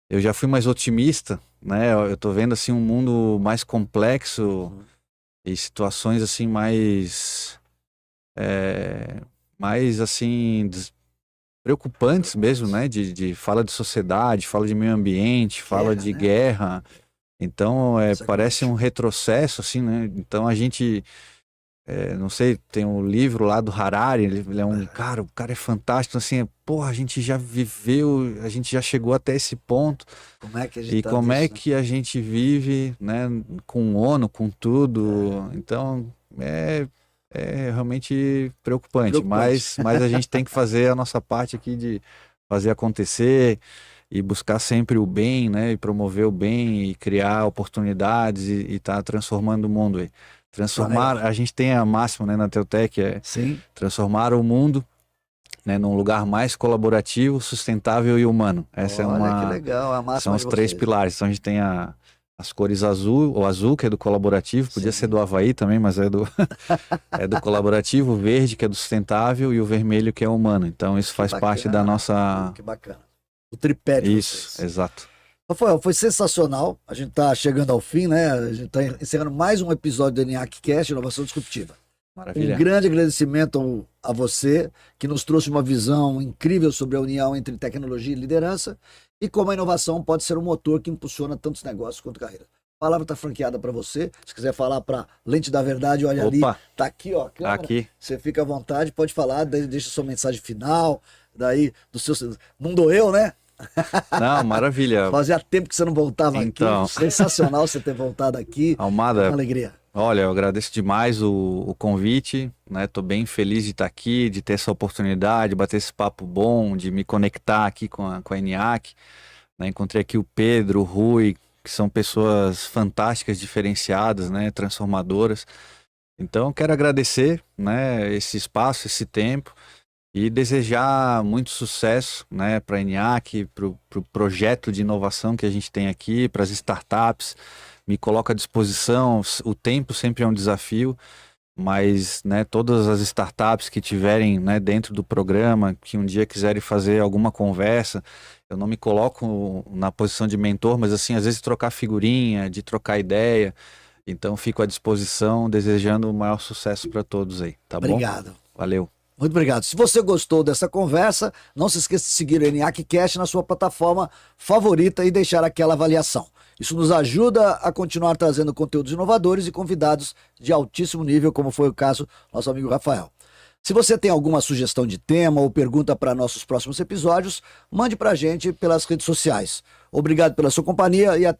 eu já fui mais otimista, né? Eu tô vendo assim um mundo mais complexo e situações assim mais assim preocupantes mesmo, né? Fala de sociedade, fala de meio ambiente, fala de guerra. Então parece um retrocesso, assim, né? Então a gente não sei, tem um livro lá do Harari, ele é um cara, o cara é fantástico, assim, porra, a gente já viveu, a gente já chegou até esse ponto.
Como é que a gente
e como é que a gente vive, né, com ONU, com tudo. Então, é realmente preocupante. Mas a gente tem que fazer a nossa parte aqui de fazer acontecer e buscar sempre o bem, né? E promover o bem e criar oportunidades e tá transformando o mundo aí. Transformar, a gente tem a máxima, né, na Teutec,
Sim.
transformar o mundo, né, num lugar mais colaborativo, sustentável e humano. Essa
Olha que legal, a máxima
são os
de
três
vocês.
pilares. Então a gente tem as cores azul, o azul que é do colaborativo, podia ser do Havaí também, mas é do, é do colaborativo, o verde que é do sustentável e o vermelho que é humano. Então isso faz parte da nossa...
Que bacana. O tripé de
Isso,
vocês.
exato.
Rafael, foi sensacional. A gente está chegando ao fim, né? A gente está encerrando mais um episódio do ENIAC Cast, Inovação Disruptiva.
Maravilha.
Um grande agradecimento a você, que nos trouxe uma visão incrível sobre a união entre tecnologia e liderança e como a inovação pode ser um motor que impulsiona tantos negócios quanto carreiras. A palavra está franqueada para você. Se quiser falar para Lente da Verdade, olha ali. Tá aqui, ó.
Tá aqui.
Você fica à vontade, pode falar, deixa sua mensagem final, daí do seu... Não doeu, né?
Não, maravilha.
Fazia tempo que você não voltava
então...
aqui. Sensacional você ter voltado aqui.
Almada,
é uma alegria.
Olha, eu agradeço demais o convite, né? Tô bem feliz de estar aqui, de ter essa oportunidade, de bater esse papo bom, de me conectar aqui com a ENIAC. Né? Encontrei aqui o Pedro, o Rui, que são pessoas fantásticas, diferenciadas, né? Transformadoras. Então, quero agradecer, né? Esse espaço, esse tempo e desejar muito sucesso, né? Para a ENIAC, para o projeto de inovação que a gente tem aqui, para as startups. Me coloco à disposição, o tempo sempre é um desafio, mas, né, todas as startups que tiverem, né, dentro do programa, que um dia quiserem fazer alguma conversa, eu não me coloco na posição de mentor, mas assim, às vezes trocar figurinha, de trocar ideia, então fico à disposição, desejando o maior sucesso para todos aí, tá bom?
Obrigado.
Valeu.
Muito obrigado. Se você gostou dessa conversa, não se esqueça de seguir o ENIAC Cast na sua plataforma favorita e deixar aquela avaliação. Isso nos ajuda a continuar trazendo conteúdos inovadores e convidados de altíssimo nível, como foi o caso do nosso amigo Rafael. Se você tem alguma sugestão de tema ou pergunta para nossos próximos episódios, mande para a gente pelas redes sociais. Obrigado pela sua companhia e até